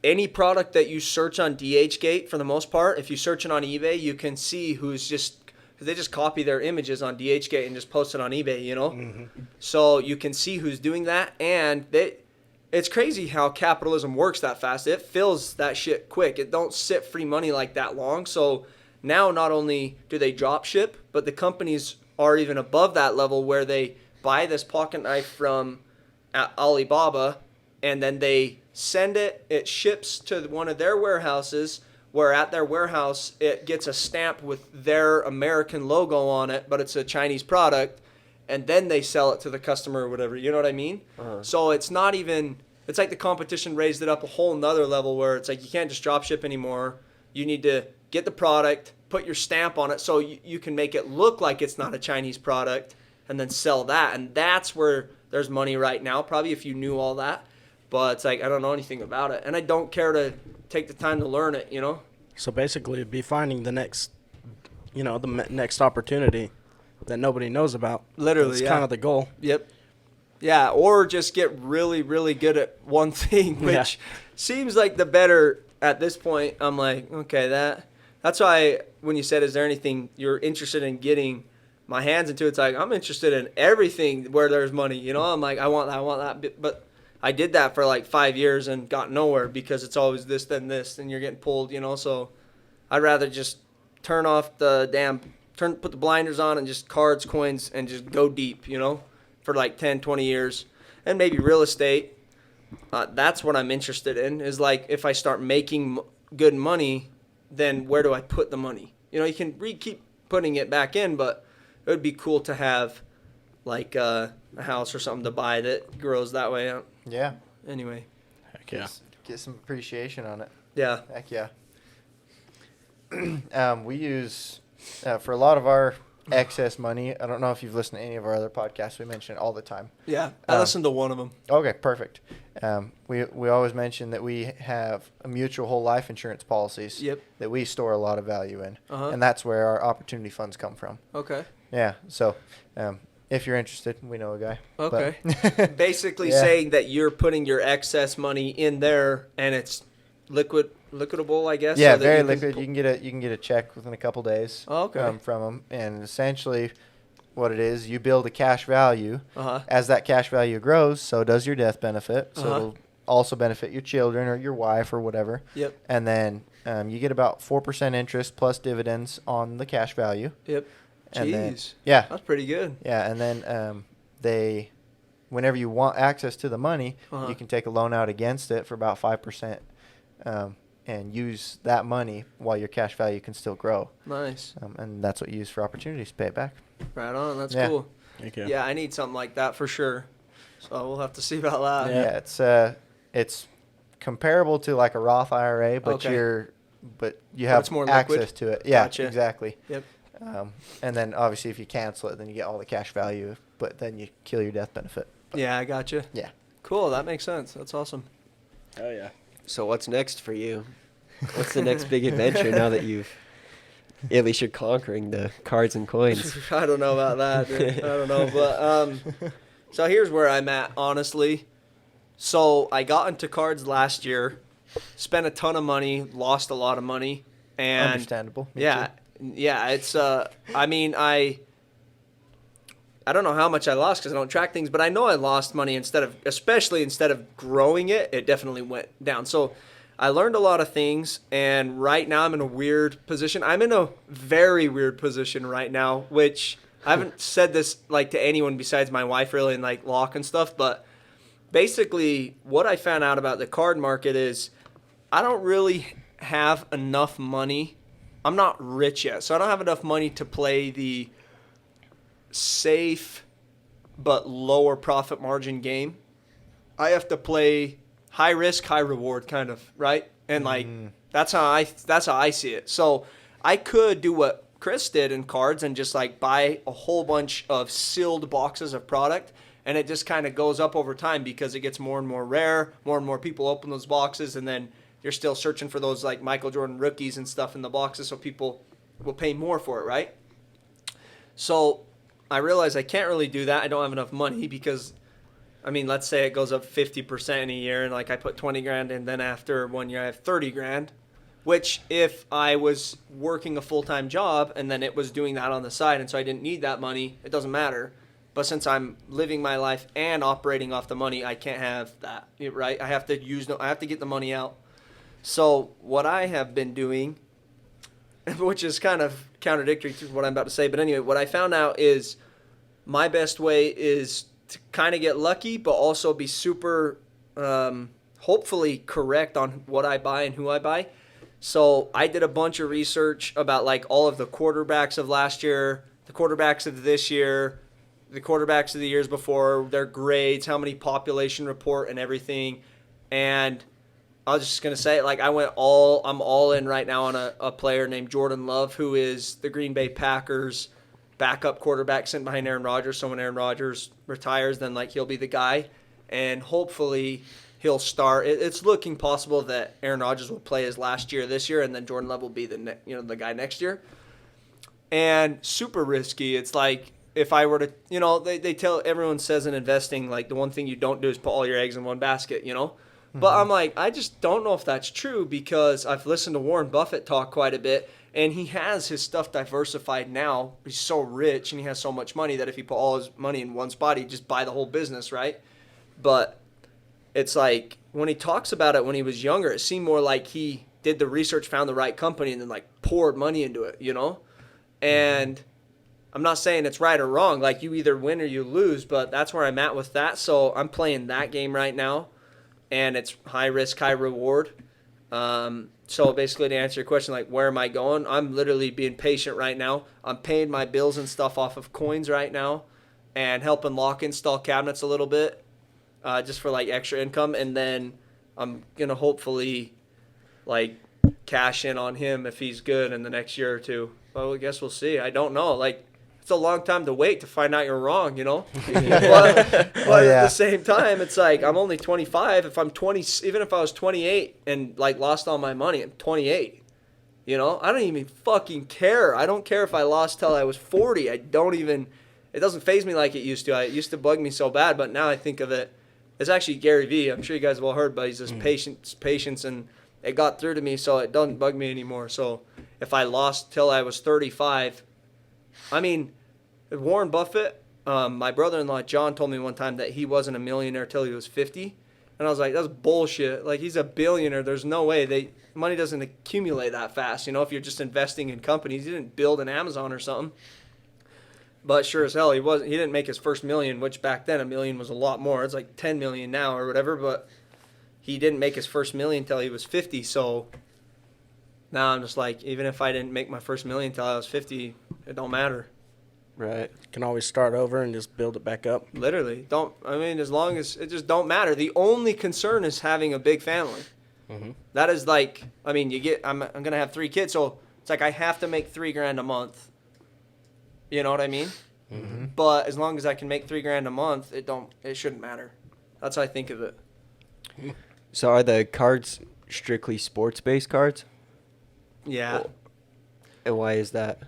any product that you search on DHgate, for the most part, if you search it on eBay, you can see who's just – because they just copy their images on DHgate and just post it on eBay, you know? So you can see who's doing that, and it's crazy how capitalism works that fast. It fills that shit quick. It don't sit free money like that long. So now not only do they drop ship, but the companies are even above that level where they buy this pocket knife from Alibaba, and then they send it ships to one of their warehouses, where at their warehouse it gets a stamp with their American logo on it, but it's a Chinese product, and then they sell it to the customer or whatever. You know what I mean? So it's not even, it's like the competition raised it up a whole nother level where it's like you can't just drop ship anymore. You need to get the product, put your stamp on it so you can make it look like it's not a Chinese product, and then sell that. And that's where there's money right now, probably, if you knew all that. But it's like, I don't know anything about it, and I don't care to take the time to learn it, you know? So basically, it'd be finding the next, the next opportunity that nobody knows about. Literally, That's yeah. kind of the goal. Yep. Yeah, or just get really, really good at one thing, which seems like the better at this point. I'm like, okay, that's why when you said, is there anything you're interested in getting my hands into, it's like, I'm interested in everything where there's money, I'm like, I want that, but I did that for like 5 years and got nowhere because it's always this, then this, and you're getting pulled, so I'd rather just put the blinders on and just cards, coins, and just go deep, for like 10, 20 years. And maybe real estate, that's what I'm interested in, is like if I start making good money, then where do I put the money? You can keep putting it back in, but it would be cool to have like a house or something to buy that grows that way. Yeah. Anyway. Heck yeah. Get some appreciation on it. Yeah. Heck yeah. We use, for a lot of our excess money, I don't know if you've listened to any of our other podcasts. We mention it all the time. Yeah. I listened to one of them. Okay, perfect. We always mention that we have a mutual whole life insurance policies that we store a lot of value in. And that's where our opportunity funds come from. Okay. Yeah. So if you're interested, we know a guy. Okay. But Basically saying that you're putting your excess money in there and it's liquidable, I guess. Yeah, so that very you liquid. You can get a check within a couple days. Okay. From them, and essentially, what it is, you build a cash value. As that cash value grows, so does your death benefit. So it'll also benefit your children or your wife or whatever. Yep. And then you get about 4% interest plus dividends on the cash value. Yep. And then, Jeez. yeah. That's pretty good. Yeah, and then whenever you want access to the money, you can take a loan out against it for about 5%. And use that money while your cash value can still grow. Nice. And that's what you use for opportunities to pay it back. Right on. That's Yeah. cool. Thank you. Yeah, I need something like that for sure. So we'll have to see about that. Yeah, it's comparable to like a Roth IRA, but you have it's more access liquid? to it. Yeah, Gotcha. exactly. Yep. And then obviously if you cancel it, then you get all the cash value, but then you kill your death benefit. Yeah, I gotcha. Yeah. Cool. That makes sense. That's awesome. Oh, yeah. So what's next for you? What's the next big adventure now that at least you're conquering the cards and coins? I don't know about that, dude. I don't know. But so here's where I'm at, honestly. So I got into cards last year, spent a ton of money, lost a lot of money. And Understandable. Me yeah. too. Yeah, it's I don't know how much I lost because I don't track things, but I know I lost money especially instead of growing it, it definitely went down. So I learned a lot of things, and right now I'm in a weird position. I'm in a very weird position right now, which I haven't said this like to anyone besides my wife really, and like Locke and stuff, but basically what I found out about the card market is I don't really have enough money. I'm not rich yet, so I don't have enough money to play the safe but lower profit margin game. I have to play high risk, high reward kind of, right? And like that's how I see it. So I could do what Chris did in cards and just like buy a whole bunch of sealed boxes of product, and it just kind of goes up over time because it gets more and more rare, more and more people open those boxes, and then you're still searching for those like Michael Jordan rookies and stuff in the boxes, so people will pay more for it, right? So I realize I can't really do that. I don't have enough money because, I mean, let's say it goes up 50% in a year, and like I put 20 grand, and then after 1 year I have 30 grand, which if I was working a full-time job and then it was doing that on the side, and so I didn't need that money, it doesn't matter. But since I'm living my life and operating off the money, I can't have that, right? I have to get the money out. So what I have been doing which is kind of contradictory to what I'm about to say. But anyway, what I found out is my best way is to kind of get lucky, but also be super, hopefully correct on what I buy and who I buy. So I did a bunch of research about like all of the quarterbacks of last year, the quarterbacks of this year, the quarterbacks of the years before, their grades, how many population report and everything. And I was just going to say, like, I'm all in right now on a player named Jordan Love, who is the Green Bay Packers backup quarterback sent behind Aaron Rodgers. So when Aaron Rodgers retires, then, like, he'll be the guy. And hopefully he'll start. It's looking possible that Aaron Rodgers will play his last year this year, and then Jordan Love will be the guy next year. And super risky. It's like if I were to, they tell, everyone says in investing, like, the one thing you don't do is put all your eggs in one basket, But I'm like, I just don't know if that's true because I've listened to Warren Buffett talk quite a bit, and he has his stuff diversified now. He's so rich and he has so much money that if he put all his money in one spot, he'd just buy the whole business, right? But it's like when he talks about it when he was younger, it seemed more like he did the research, found the right company, and then like poured money into it, And I'm not saying it's right or wrong. Like you either win or you lose, but that's where I'm at with that. So I'm playing that game right now. And it's high risk, high reward. So basically to answer your question, like where am I going? I'm literally being patient right now. I'm paying my bills and stuff off of coins right now and helping Locke install cabinets a little bit just for like extra income. And then I'm going to hopefully like cash in on him if he's good in the next year or two. Well, I guess we'll see. I don't know. Like, it's a long time to wait to find out you're wrong, but at the same time, it's like I'm only 25. If I'm 20, even if I was 28 and like lost all my money, I'm 28. I don't even fucking care. I don't care if I lost till I was 40. It doesn't faze me like it used to. It used to bug me so bad, but now I think of it. It's actually Gary Vee. I'm sure you guys have all heard, but he's just patience, and it got through to me, so it doesn't bug me anymore. So if I lost till I was 35, I mean, Warren Buffett, my brother-in-law John told me one time that he wasn't a millionaire till he was 50. And I was like, that's bullshit. Like, he's a billionaire. There's no way. Money doesn't accumulate that fast. If you're just investing in companies, he didn't build an Amazon or something. But sure as hell, he didn't make his first million, which back then $1 million was a lot more. It's like 10 million now or whatever. But he didn't make his first million till he was 50. So now I'm just like, even if I didn't make my first million till I was 50, it don't matter. Right. Can always start over and just build it back up. Literally. As long as it just don't matter. The only concern is having a big family. Mm-hmm. That is like, I'm going to have 3 kids, so it's like I have to make $3,000 a month. You know what I mean? Mm-hmm. But as long as I can make $3,000 a month, it shouldn't matter. That's how I think of it. So are the cards strictly sports-based cards? Yeah. And why is that?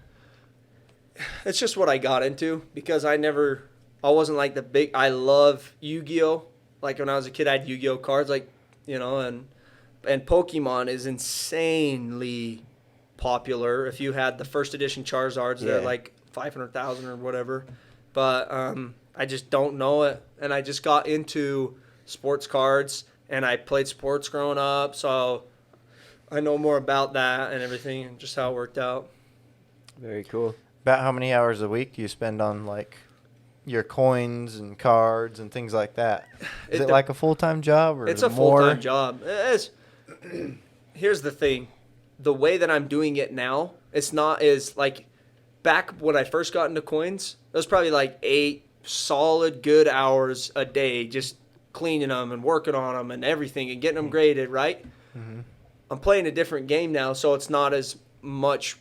It's just what I got into because I wasn't like I love Yu-Gi-Oh! Like when I was a kid, I had Yu-Gi-Oh! Cards, like, and Pokemon is insanely popular. If you had the first edition Charizards, they're like 500,000 or whatever. But I just don't know it. And I just got into sports cards and I played sports growing up. So I know more about that and everything and just how it worked out. Very cool. About how many hours a week do you spend on like your coins and cards and things like that? Is it like a full-time job or it's a more? Full-time job. Here's the thing. The way that I'm doing it now, it's not as like back when I first got into coins, it was probably like 8 solid good hours a day just cleaning them and working on them and everything and getting them graded, right? Mm-hmm. I'm playing a different game now, so it's not as much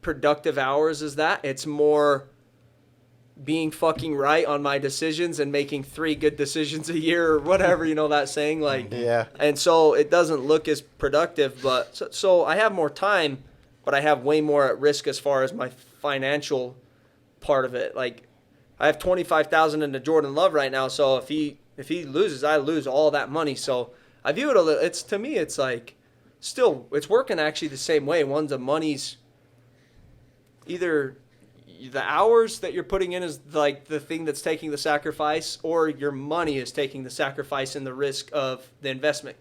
productive hours as that. It's more being fucking right on my decisions and making 3 good decisions a year or whatever, that saying, like, yeah. And so it doesn't look as productive, but so I have more time, but I have way more at risk as far as my financial part of it. Like, I have $25,000 into Jordan Love right now, so if he loses, I lose all that money. So I view it a little. To me, it's like still it's working actually the same way. One's the money's either the hours that you're putting in is like the thing that's taking the sacrifice, or your money is taking the sacrifice and the risk of the investment,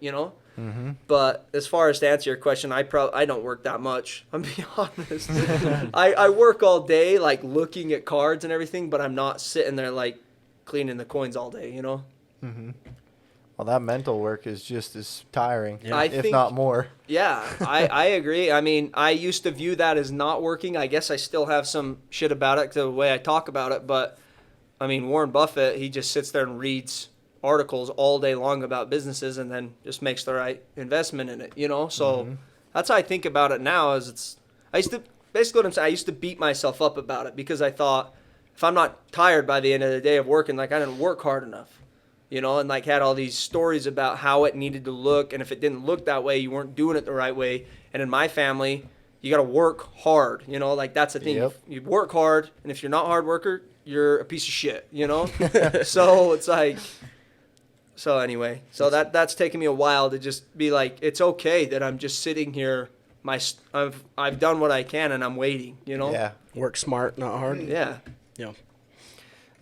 Mm-hmm. But as far as to answer your question, I don't work that much. I'm being honest. I work all day, like looking at cards and everything, but I'm not sitting there like cleaning the coins all day, you know? Mm-hmm. Well, that mental work is just as tiring, Yeah. if not more. Yeah, I agree. I mean, I used to view that as not working. I guess I still have some shit about it, the way I talk about it. But, I mean, Warren Buffett, he just sits there and reads articles all day long about businesses and then just makes the right investment in it, you know? So that's how I think about it now is basically what I'm saying, I used to beat myself up about it because I thought if I'm not tired by the end of the day of working, like I didn't work hard enough. You know, and like had all these stories about how it needed to look, and if it didn't look that way, you weren't doing it the right way. And in my family, you got to work hard. You know, like that's the thing. Yep. You work hard, and if you're not a hard worker, you're a piece of shit. You know, so it's like, so anyway, so that's taken me a while to just be like, it's okay that I'm just sitting here. I've done what I can, and I'm waiting. You know. Yeah. Work smart, not hard. Yeah. Yeah.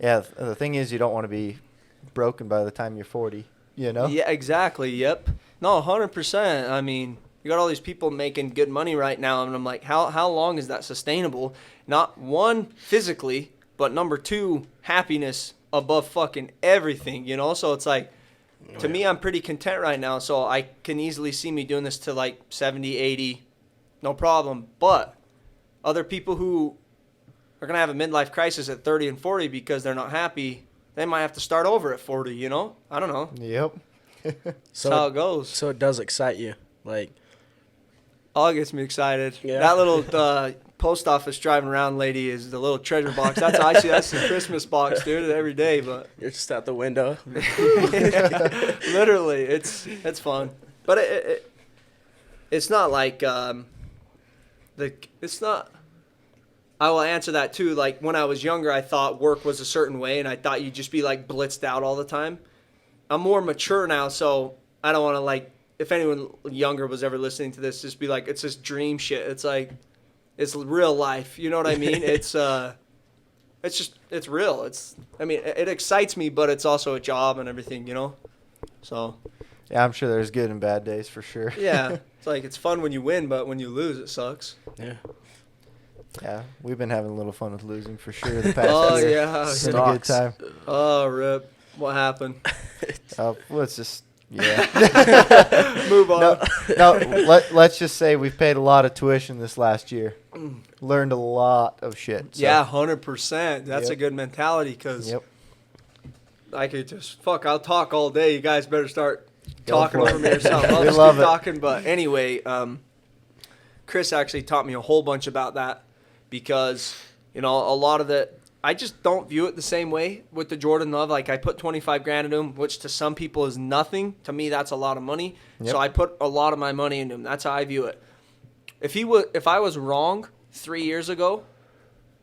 Yeah. The thing is, you don't want to be broken by the time you're 40, you know? Yeah, exactly. Yep. No, 100%. I mean, you got all these people making good money right now, and I'm like, how long is that sustainable? Not one, physically, but number two, happiness above fucking everything, you know? So it's like, to me, I'm pretty content right now, so I can easily see me doing this to like 70, 80, no problem. But other people who are going to have a midlife crisis at 30 and 40 because they're not happy, they might have to start over at 40, you know? I don't know. Yep. That's how it goes. So it does excite you. Like, Oh, it gets me excited. Yeah. That little post office driving around lady is the little treasure box. That's how I see. That's the Christmas box, dude, every day. But you're just out the window. literally, it's fun. But it's not like it's not. I will answer that too. Like when I was younger, I thought work was a certain way, and I thought you'd just be like blitzed out all the time. I'm more mature now, so I don't want to like. If anyone younger was ever listening to this, just be like, it's this dream shit. It's like, it's real life. You know what I mean? It's real. It excites me, but it's also a job and everything, you know? So. Yeah, I'm sure there's good and bad days for sure. Yeah. It's like, it's fun when you win, but when you lose, it sucks. Yeah. Yeah, we've been having a little fun with losing for sure the past Oh, year. yeah. It's been a good time. Oh, rip. What happened? Let's just, yeah. Move on. Let's just say we've paid a lot of tuition this last year. Learned a lot of shit. So. Yeah, 100%. That's a Yep. good mentality because Yep. I could just, I'll talk all day. You guys better start Go talking for over it. me or something. I'll We just love keep it. talking. But anyway, Chris actually taught me a whole bunch about that because, you know, a lot of I just don't view it the same way with the Jordan Love. Like I put 25 grand into him, which to some people is nothing. To me, that's a lot of money. Yep. So I put a lot of my money into him. That's how I view it. If I was wrong 3 years ago,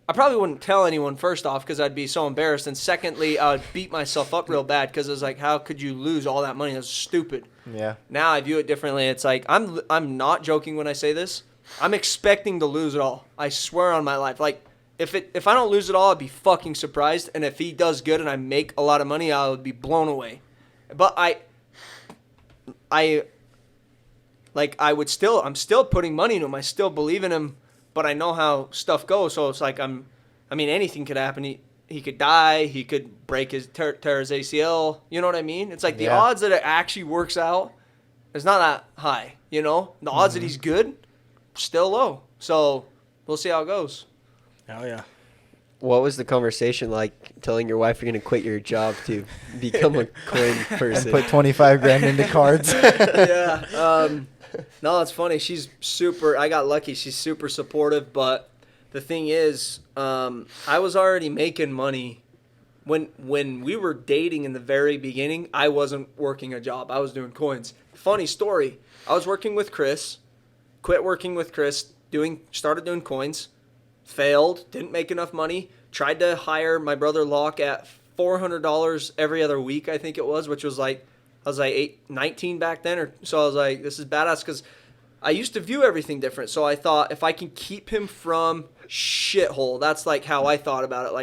I probably wouldn't tell anyone first off because I'd be so embarrassed. And secondly, I would beat myself up real bad because it was like, how could you lose all that money? That's stupid. Yeah. Now I view it differently. It's like, I'm not joking when I say this. I'm expecting to lose it all. I swear on my life. Like, if I don't lose it all, I'd be fucking surprised. And if he does good and I make a lot of money, I would be blown away. But I'm still putting money into him. I still believe in him, but I know how stuff goes. So it's like anything could happen. He could die. He could break tear his ACL. You know what I mean? It's like the odds that it actually works out is not that high. You know, the odds that he's good, still low. So we'll see how it goes. Oh, yeah. What was the conversation like telling your wife you're going to quit your job to become a coin person? Put 25 grand into cards. Yeah. No, it's funny. She's super. I got lucky. She's super supportive. But the thing is, I was already making money when we were dating in the very beginning. I wasn't working a job. I was doing coins. Funny story. I was working with Chris. Quit working with Chris. Started doing coins. Failed. Didn't make enough money. Tried to hire my brother Locke at $400 every other week. I think it was, which was like. I was like 19 back then, so I was like, this is badass because I used to view everything different. So I thought if I can keep him from shithole, that's like how I thought about it.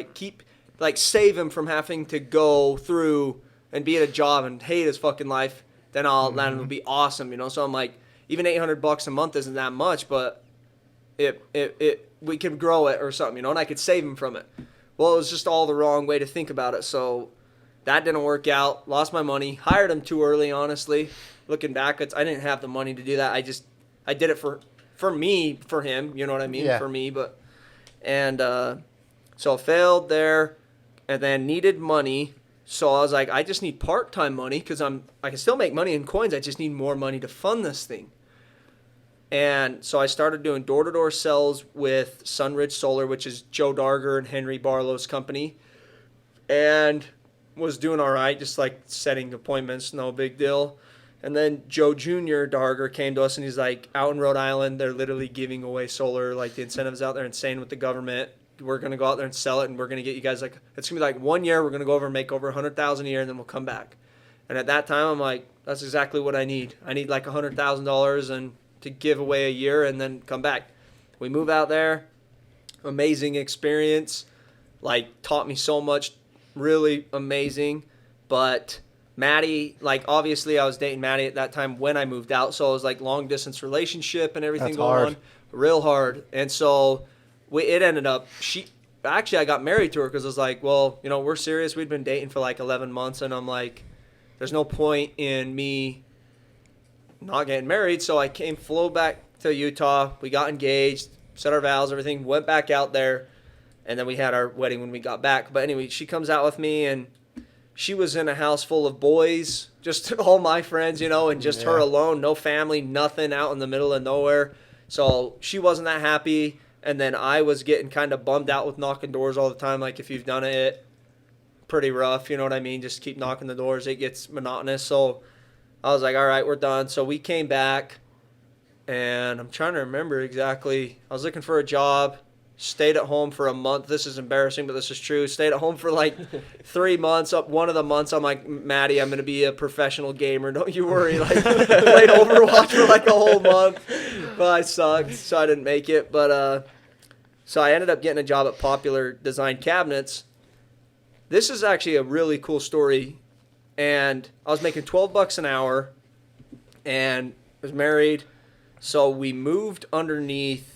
Like save him from having to go through and be at a job and hate his fucking life. then then it'll be awesome, you know. So I'm like, even $800 a month isn't that much, but we can grow it or something, you know, and I could save them from it. Well, it was just all the wrong way to think about it. So that didn't work out. Lost my money. Hired him too early, honestly. Looking back, I didn't have the money to do that. I did it for me, for him, you know what I mean? Yeah. For me, so I failed there and then needed money. So I was like, I just need part-time money because I can still make money in coins. I just need more money to fund this thing. And so I started doing door-to-door sales with Sunridge Solar, which is Joe Darger and Henry Barlow's company, and was doing all right, just like setting appointments, no big deal. And then Joe Jr. Darger came to us, and he's like, out in Rhode Island, they're literally giving away solar. Like, the incentives out there insane with the government. We're going to go out there and sell it, and we're going to get you guys, like, it's going to be like 1 year. We're going to go over and make over $100,000 a year, and then we'll come back. And at that time, I'm like, that's exactly what I need. I need like $100,000 and to give away a year and then come back. We move out there. Amazing experience. Like, taught me so much. Really amazing. But Maddie, like, obviously I was dating Maddie at that time when I moved out. So it was like long distance relationship and everything That's going hard. on. Real hard. And so it ended up, I got married to her because I was like, well, you know, we're serious. We'd been dating for like 11 months. And I'm like, there's no point in me not getting married. So I flew back to Utah. We got engaged, said our vows, everything, went back out there. And then we had our wedding when we got back. But anyway, she comes out with me, and she was in a house full of boys, just all my friends, you know, and just her alone, no family, nothing, out in the middle of nowhere. So she wasn't that happy. And then I was getting kind of bummed out with knocking doors all the time. Like, if you've done it, pretty rough, you know what I mean? Just keep knocking the doors. It gets monotonous. So I was like, all right, we're done. So we came back, and I'm trying to remember exactly. I was looking for a job. Stayed at home for a month. This is embarrassing, but this is true. Stayed at home for like 3 months. One of the months, I'm like, Maddie, I'm going to be a professional gamer. Don't you worry. Like, played Overwatch for like a whole month. But I sucked, so I didn't make it. But so I ended up getting a job at Popular Design Cabinets. This is actually a really cool story. And I was making $12 an hour and was married. So we moved underneath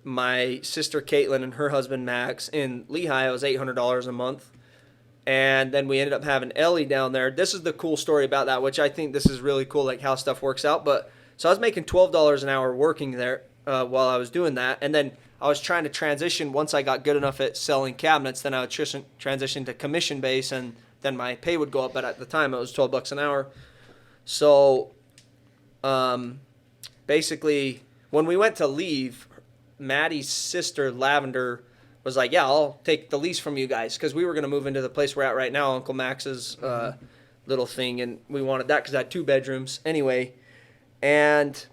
my sister Caitlin and her husband Max in Lehigh. It was $800 a month. And then we ended up having Ellie down there. This is the cool story about that, which I think this is really cool, like how stuff works out. But so I was making $12 an hour working there while I was doing that. And then I was trying to transition. Once I got good enough at selling cabinets, then I would transition to commission base, and then my pay would go up. But at the time, it was $12 an hour. So basically, when we went to leave, Maddie's sister, Lavender, was like, yeah, I'll take the lease from you guys, because we were going to move into the place we're at right now, Uncle Max's little thing, and we wanted that because I had 2 bedrooms anyway. And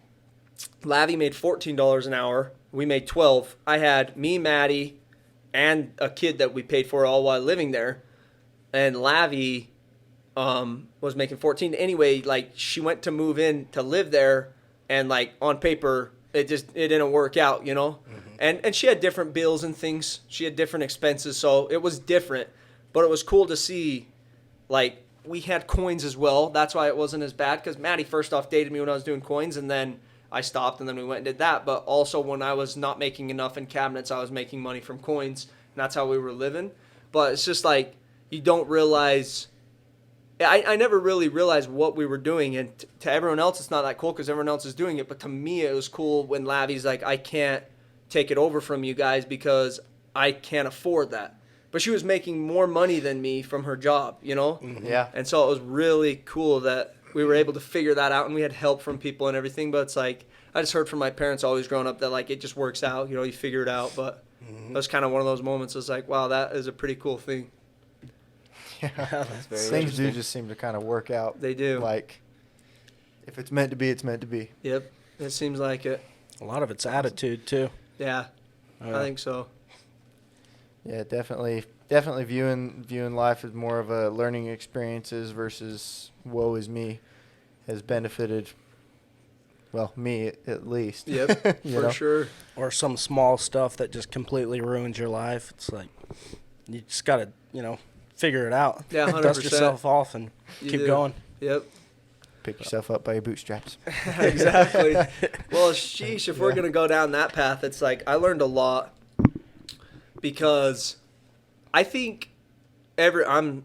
Lavi made $14 an hour. We made $12. I had me, Maddie, and a kid that we paid for all while living there. And Lavi was making $14. Anyway, like, she went to move in to live there, and like on paper, it didn't work out, you know? And she had different bills and things. She had different expenses, so it was different. But it was cool to see, like, we had coins as well. That's why it wasn't as bad, because Maddie first off dated me when I was doing coins, and then I stopped, and then we went and did that. But also when I was not making enough in cabinets, I was making money from coins, and that's how we were living. But it's just like, you don't realize... I never really realized what we were doing, and to everyone else, it's not that cool because everyone else is doing it. But to me, it was cool when Lavi's like, I can't take it over from you guys because I can't afford that. But she was making more money than me from her job, you know? Yeah. And so it was really cool that we were able to figure that out, and we had help from people and everything. But it's like, I just heard from my parents always growing up that, like, it just works out, you know, you figure it out. But it was kind of one of those moments. It's like, wow, that is a pretty cool thing. Yeah. That's very Things do interesting. just seem to kind of work out. They do. Like, if it's meant to be, it's meant to be. Yep, it seems like it. A lot of it's attitude too. Yeah, I think so. Yeah, definitely viewing life as more of a learning experiences versus woe is me has benefited, well, me at least. Yep, You for know? sure. Or some small stuff that just completely ruins your life. It's like, you just gotta, figure it out. Yeah, 100%. Dust yourself off and You keep do. going. Yep. Pick yourself up by your bootstraps. Exactly. Well, sheesh, if we're going to go down that path, it's like I learned a lot because I think where am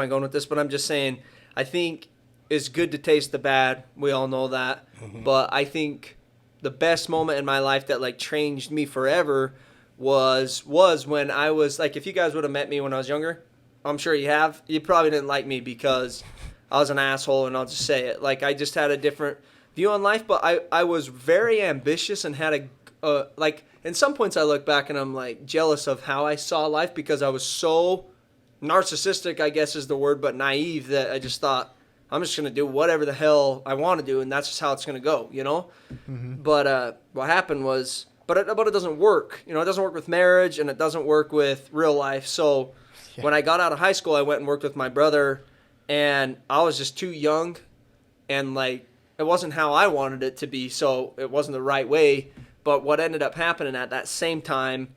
I going with this? But I'm just saying, I think it's good to taste the bad. We all know that. But I think the best moment in my life that like changed me forever was when I was like, if you guys would have met me when I was younger, I'm sure you have, you probably didn't like me because I was an asshole, and I'll just say it. Like, I just had a different view on life, but I was very ambitious and had like, in some points I look back and I'm like jealous of how I saw life because I was so narcissistic, I guess is the word, but naive, that I just thought I'm just going to do whatever the hell I want to do, and that's just how it's going to go, you know? But what happened was, but it doesn't work. You know, it doesn't work with marriage, and it doesn't work with real life. So when I got out of high school, I went and worked with my brother, and I was just too young, and like, it wasn't how I wanted it to be, so it wasn't the right way. But what ended up happening at that same time,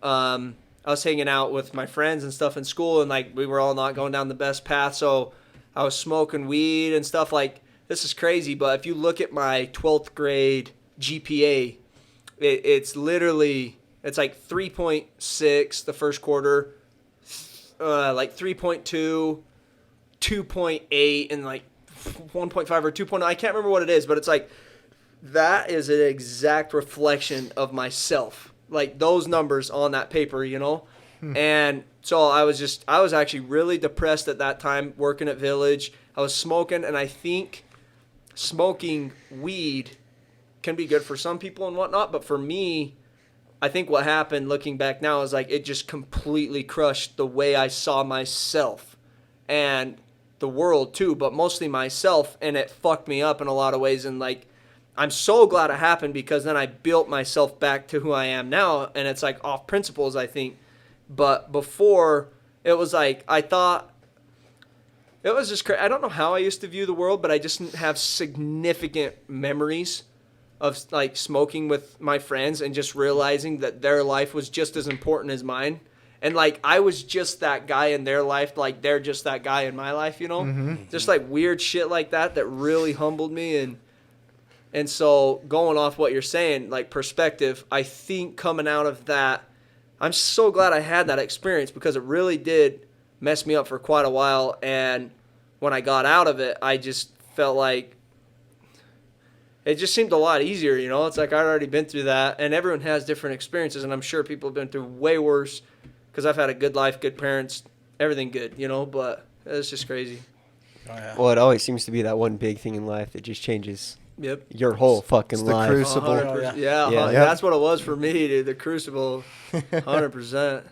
I was hanging out with my friends and stuff in school, and like, we were all not going down the best path, so I was smoking weed and stuff. Like, this is crazy, but if you look at my 12th grade GPA, it's literally, it's like 3.6 the first quarter, like 3.2, 2.8, and like 1.5 or 2.0. I can't remember what it is, but it's like, that is an exact reflection of myself. Like, those numbers on that paper, you know? And so I was actually really depressed at that time, working at Village. I was smoking, and I think smoking weed can be good for some people and whatnot, but for me, I think what happened looking back now is like, it just completely crushed the way I saw myself and the world too, but mostly myself, and it fucked me up in a lot of ways. And like, I'm so glad it happened because then I built myself back to who I am now, and it's like off principles, I think. But before, it was like, I thought, it was just crazy. I don't know how I used to view the world, but I just didn't have significant memories of like smoking with my friends and just realizing that their life was just as important as mine. And like, I was just that guy in their life, like they're just that guy in my life, you know? Just like weird shit like that really humbled me. And so going off what you're saying, like perspective, I think coming out of that, I'm so glad I had that experience because it really did mess me up for quite a while. And when I got out of it, I just felt like it just seemed a lot easier, you know? It's like I'd already been through that, and everyone has different experiences, and I'm sure people have been through way worse because I've had a good life, good parents, everything good, you know? But it's just crazy. Oh, yeah. Well, it always seems to be that one big thing in life that just changes Yep. your whole fucking It's the life. crucible. 100%. Yeah, Yeah. that's what it was for me, dude. The crucible, 100%.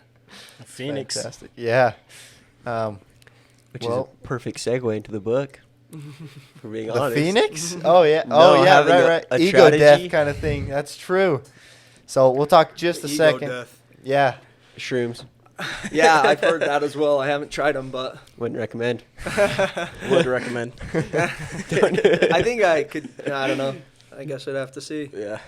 Phoenix. Fantastic. Yeah. Which Well- is a perfect segue into the book. For being The honest. Phoenix? Oh, yeah. No, Oh, yeah, having right. a Ego strategy. death kind of thing. That's true. So we'll talk just a Ego second. death. Yeah. Shrooms. Yeah, I've heard that as well. I haven't tried them, but Wouldn't recommend. Would recommend. I think I could. I don't know. I guess I'd have to see. Yeah.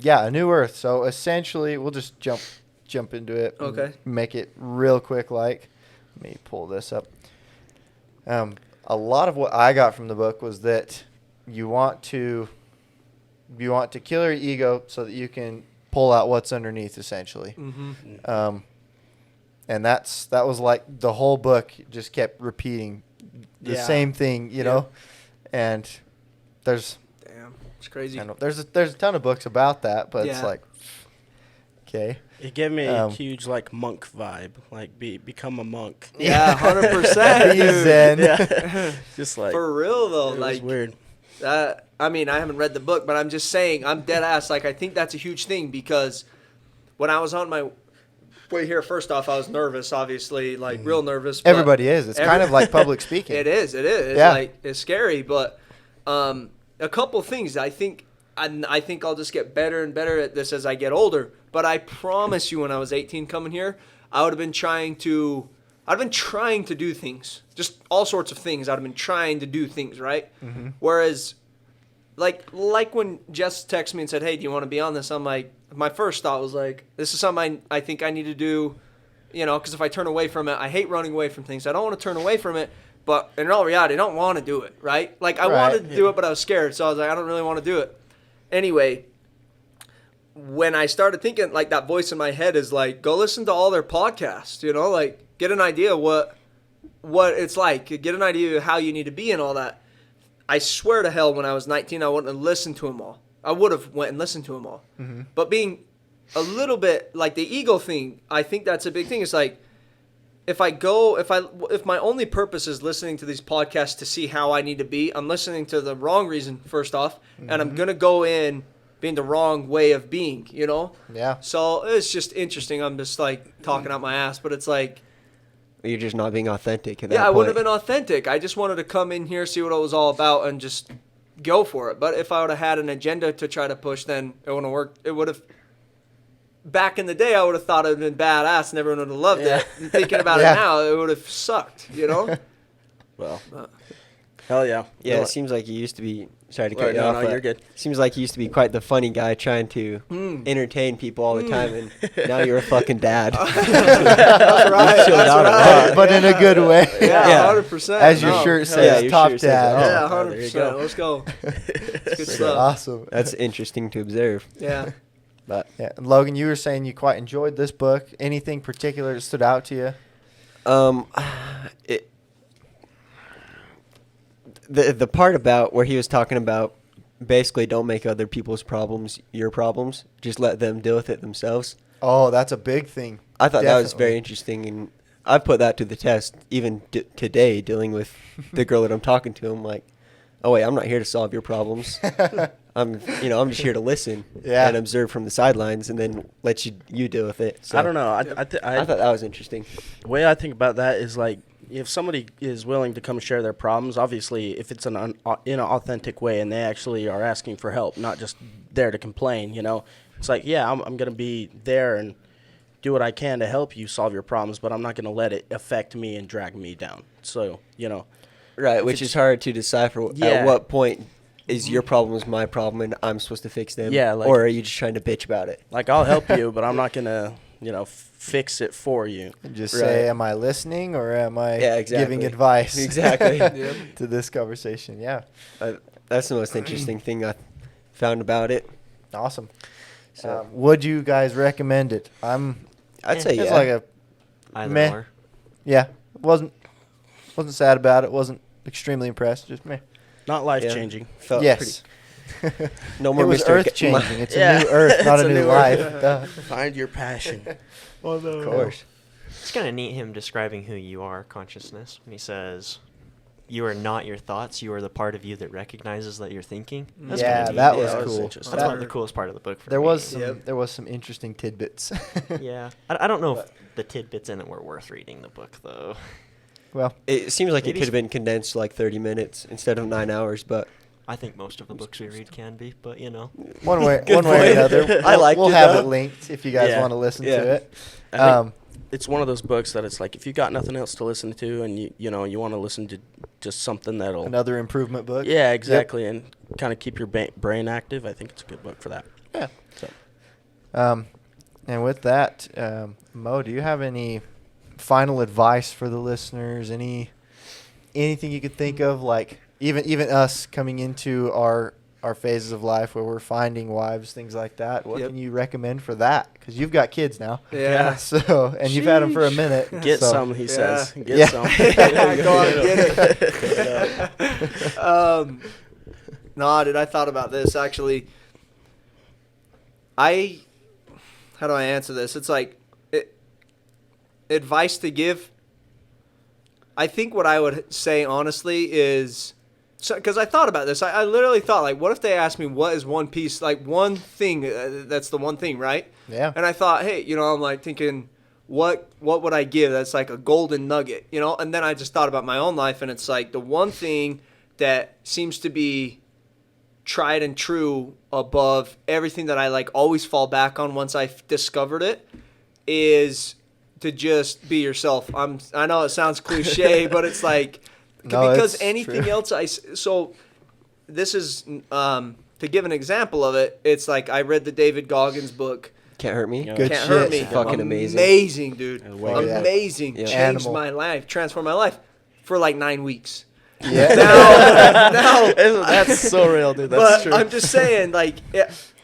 Yeah, A New Earth. So essentially, we'll just jump into it. and Okay. Make it real quick. Like, let me pull this up. A lot of what I got from the book was that you want to kill your ego so that you can pull out what's underneath, essentially. Mm-hmm. And that was like the whole book just kept repeating the Yeah. same thing, you know. And there's Damn, it's crazy. I don't know, there's a ton of books about that, but it's Yeah. like, okay. It gave me a Um, huge like monk vibe, like become a monk. Yeah, 100%. Be dude. zen. Yeah. Just like For real though, it was like weird. I mean, I haven't read the book, but I'm just saying, I'm dead ass. Like, I think that's a huge thing because when I was on my way here, first off, I was nervous, obviously, like real nervous. But Everybody is. It's kind of like public speaking. It is. It's Yeah. like, it's scary, but a couple things. I think I'll just get better and better at this as I get older. But I promise you, when I was 18 coming here, I would have been trying to do things, just all sorts of things. I'd have been trying to do things, right? Mm-hmm. Whereas, like when Jess texted me and said, "Hey, do you want to be on this?" I'm like, my first thought was like, this is something I think I need to do, you know, because if I turn away from it, I hate running away from things. I don't want to turn away from it, But in all reality, I don't want to do it, right? Like, I wanted to do it, but I was scared. So I was like, I don't really want to do it. Anyway, when I started thinking, like, that voice in my head is like, go listen to all their podcasts, you know? Like, get an idea what it's like. Get an idea of how you need to be and all that. I swear to hell, when I was 19, I wouldn't have listened to them all. I would have went and listened to them all. Mm-hmm. But being a little bit, like, the ego thing, I think that's a big thing. It's like, if my only purpose is listening to these podcasts to see how I need to be, I'm listening to the wrong reason, first off, and I'm going to go in being the wrong way of being, you know? Yeah. So it's just interesting. I'm just, like, talking out my ass, but it's like, You're just not being authentic at that I point. wouldn't have been authentic. I just wanted to come in here, see what it was all about, and just go for it. But if I would have had an agenda to try to push, then it wouldn't have worked. It would have. Back in the day, I would have thought it would have been badass and everyone would have loved it. And thinking about it now, it would have sucked, you know? Well, hell yeah. Yeah, No, it seems like you used to be. Sorry to cut Right, you no, off. no, but you're good. Seems like you used to be quite the funny guy trying to entertain people all the time, and now you're a fucking dad. That's right. chilled That's out a right. lot. But in a good way. Yeah, 100%. As your No. shirt Yeah, says, your top shirt says it dad. all. Yeah, Oh, there you 100%. go. Let's go. It's good stuff. Awesome. That's interesting to observe. Yeah. But Yeah, and Logan, you were saying you quite enjoyed this book. Anything particular that stood out to you? The part about where he was talking about basically don't make other people's problems your problems, just let them deal with it themselves. Oh, that's a big thing. I thought that was Definitely. very interesting, and I put that to the test even today, dealing with the girl that I'm talking to. I'm like, oh wait, I'm not here to solve your problems. I'm just here to listen and observe from the sidelines, and then let you deal with it. So I don't know. I I thought that was interesting. The way I think about that is like, if somebody is willing to come share their problems, obviously, if it's in an authentic way and they actually are asking for help, not just there to complain, you know, it's like, yeah, I'm going to be there and do what I can to help you solve your problems, but I'm not going to let it affect me and drag me down. So, you know. Right, which is hard to decipher. Yeah. At what point is your problem is my problem and I'm supposed to fix them? Yeah, like- or are you just trying to bitch about it? Like, I'll help you, but I'm not going to, fix it for you. Just Right. say, am I listening or am I exactly. giving advice Exactly. to this conversation? Yeah. That's the most interesting thing I found about it. Awesome. So Would you guys recommend it? I'd say It's yeah. like a Either meh. or. Yeah. Wasn't sad about it. Wasn't extremely impressed. Just meh. Not life-changing. Felt Yes. pretty- no more It was Mr. earth changing. It's Yeah. a new earth, not It's a a new new life. earth. Duh. Find your passion. Of course. It's kind of neat him describing who you are, consciousness. When he says, "You are not your thoughts. You are the part of you that recognizes that you're thinking." That's Yeah, kinda neat. that was that was cool. interesting. That's That- one of the coolest part of the book. For there me. was some interesting tidbits. Yeah, I don't know if the tidbits in it were worth reading the book though. Well, It seems like it Maybe could have been condensed to like 30 minutes instead of 9 hours, but I think most of the books we read can be, but one way Good or point. another. I liked we'll it, have though. it linked if you guys Yeah. want to listen Yeah. to it. I think Um, it's one of those books that it's like, if you got nothing else to listen to and you want to listen to just something that'll another improvement book. yeah, exactly, and kind of keep your brain active, I think it's a good book for that. Yeah. So And with that, Mo, do you have any final advice for the listeners? Anything you could think of, like even us coming into our phases of life where we're finding wives, things like that? What Yep. can you recommend for that? Because you've got kids now. Yeah. So and you've had them for a minute. get so. some, he says. Yeah. Get Yeah. some. Go on and get it. No, dude, I thought about this actually. How do I answer this? It's like advice to give. I think what I would say honestly is, because I thought about this. I literally thought, like, what if they asked me what is one piece, like one thing that's the one thing, right? Yeah. And I thought, hey, I'm like thinking, what would I give that's like a golden nugget, And then I just thought about my own life, and it's like the one thing that seems to be tried and true above everything that I like always fall back on once I've discovered it is to just be yourself. I know it sounds cliche, but it's like No, because it's anything true. else so this is to give an example of it. It's like I read the David Goggins book. can't hurt me. Yeah. Good Can't shit. hurt me. Fucking amazing. Amazing, dude. Oh, yeah. Amazing. Yeah. Changed Animal. my life. Transformed my life. for like 9 weeks. Yeah. Now, That's so real, dude. That's but true. I'm just saying, like,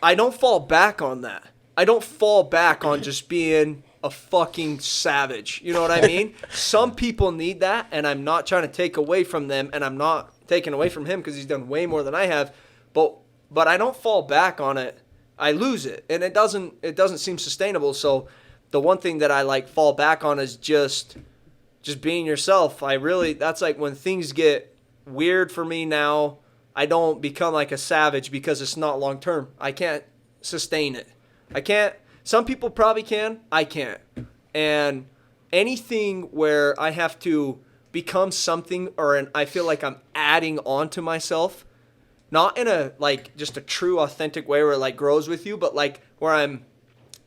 I don't fall back on that. I don't fall back on just being a fucking savage. You know what I mean? Some people need that, and I'm not trying to take away from them, and I'm not taking away from him because he's done way more than I have. But I don't fall back on it. I lose it, and it doesn't seem sustainable. So the one thing that I like fall back on is just being yourself. That's like when things get weird for me now, I don't become like a savage because it's not long term. I can't sustain it. I can't. Some people probably can. I can't. And anything where I have to become something I feel like I'm adding on to myself, not in a like just a true authentic way where it like grows with you, but like where I'm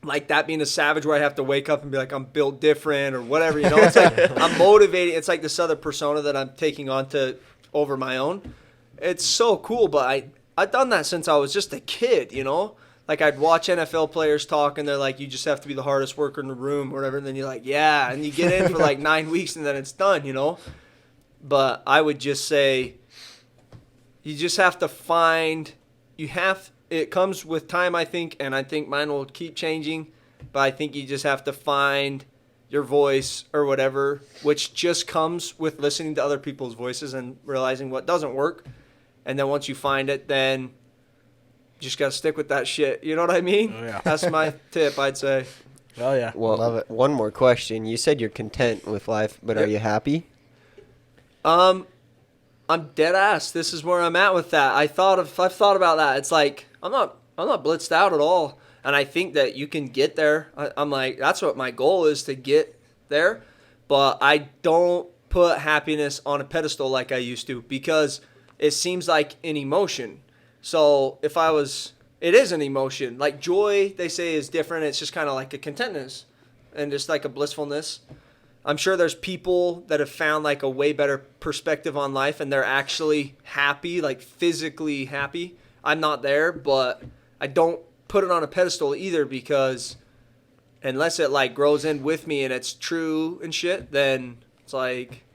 like that being a savage where I have to wake up and be like I'm built different or whatever, you know. It's like I'm motivating. It's like this other persona that I'm taking on to over my own. It's so cool, but I've done that since I was just a kid, you know. Like I'd watch NFL players talk and they're like, you just have to be the hardest worker in the room or whatever. And then you're like, yeah. And you get in for like 9 weeks and then it's done, you know. But I would just say you just have to find, it comes with time, I think. And I think mine will keep changing. But I think you just have to find your voice or whatever, which just comes with listening to other people's voices and realizing what doesn't work. And then once you find it, then just got to stick with that shit. You know what I mean? Oh, yeah. That's my tip, I'd say. Oh, yeah. Well, Love it. one more question. You said you're content with life, but Yep. are you happy? I'm dead ass. This is where I'm at with that. I've thought about that. It's like I'm not blitzed out at all. And I think that you can get there. I'm like, that's what my goal is, to get there. But I don't put happiness on a pedestal like I used to because it seems like an emotion. So it is an emotion. Like joy, they say, is different. It's just kind of like a contentness and just like a blissfulness. I'm sure there's people that have found like a way better perspective on life and they're actually happy, like physically happy. I'm not there, but I don't put it on a pedestal either because unless it like grows in with me and it's true and shit, then it's like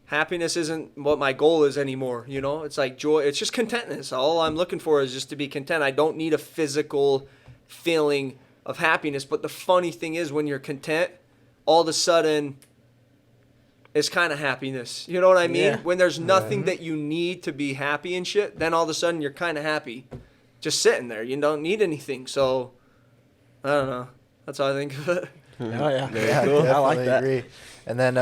happiness isn't what my goal is anymore, you know? It's like joy. It's just contentness. All I'm looking for is just to be content. I don't need a physical feeling of happiness. But the funny thing is when you're content, all of a sudden it's kind of happiness. You know what I mean? Yeah. When there's nothing that you need to be happy and shit, then all of a sudden you're kind of happy. Just sitting there. You don't need anything. So, I don't know. That's how I think of it. Oh, yeah. Yeah, Cool. I like definitely that. agree. And then,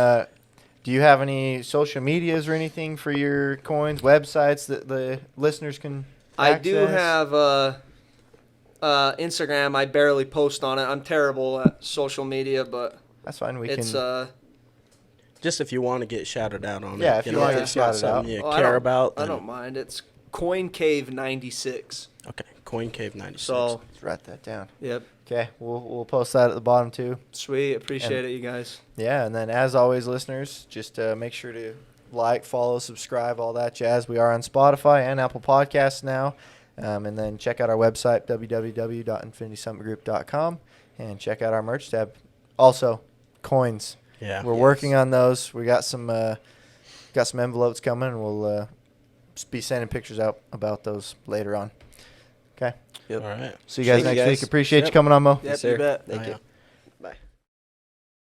do you have any social medias or anything for your coins, websites that the listeners can I access? do have Instagram. I barely post on it. I'm terrible at social media, but That's fine. We it's can. Just if you want to get shouted out on it. Yeah, if you know, wanna if get it's not shouted out. something you I care don't- about. I then- don't mind. It's CoinCave96. Okay. CoinCave96. So, Let's write that down. yep. Okay, we'll post that at the bottom too. Sweet. Appreciate it, you guys. Yeah, and then as always, listeners, just make sure to like, follow, subscribe, all that jazz. We are on Spotify and Apple Podcasts now. And then check out our website, www.infinitysummitgroup.com, and check out our merch tab. Also, coins. Yeah. We're working on those. We got some envelopes coming, and we'll be sending pictures out about those later on. Okay. Yep. All right. See you guys Thank you, next week. guys. Appreciate you Yep. coming on, Mo. Yep, Yes, you sir. bet. Thank Oh, you. yeah.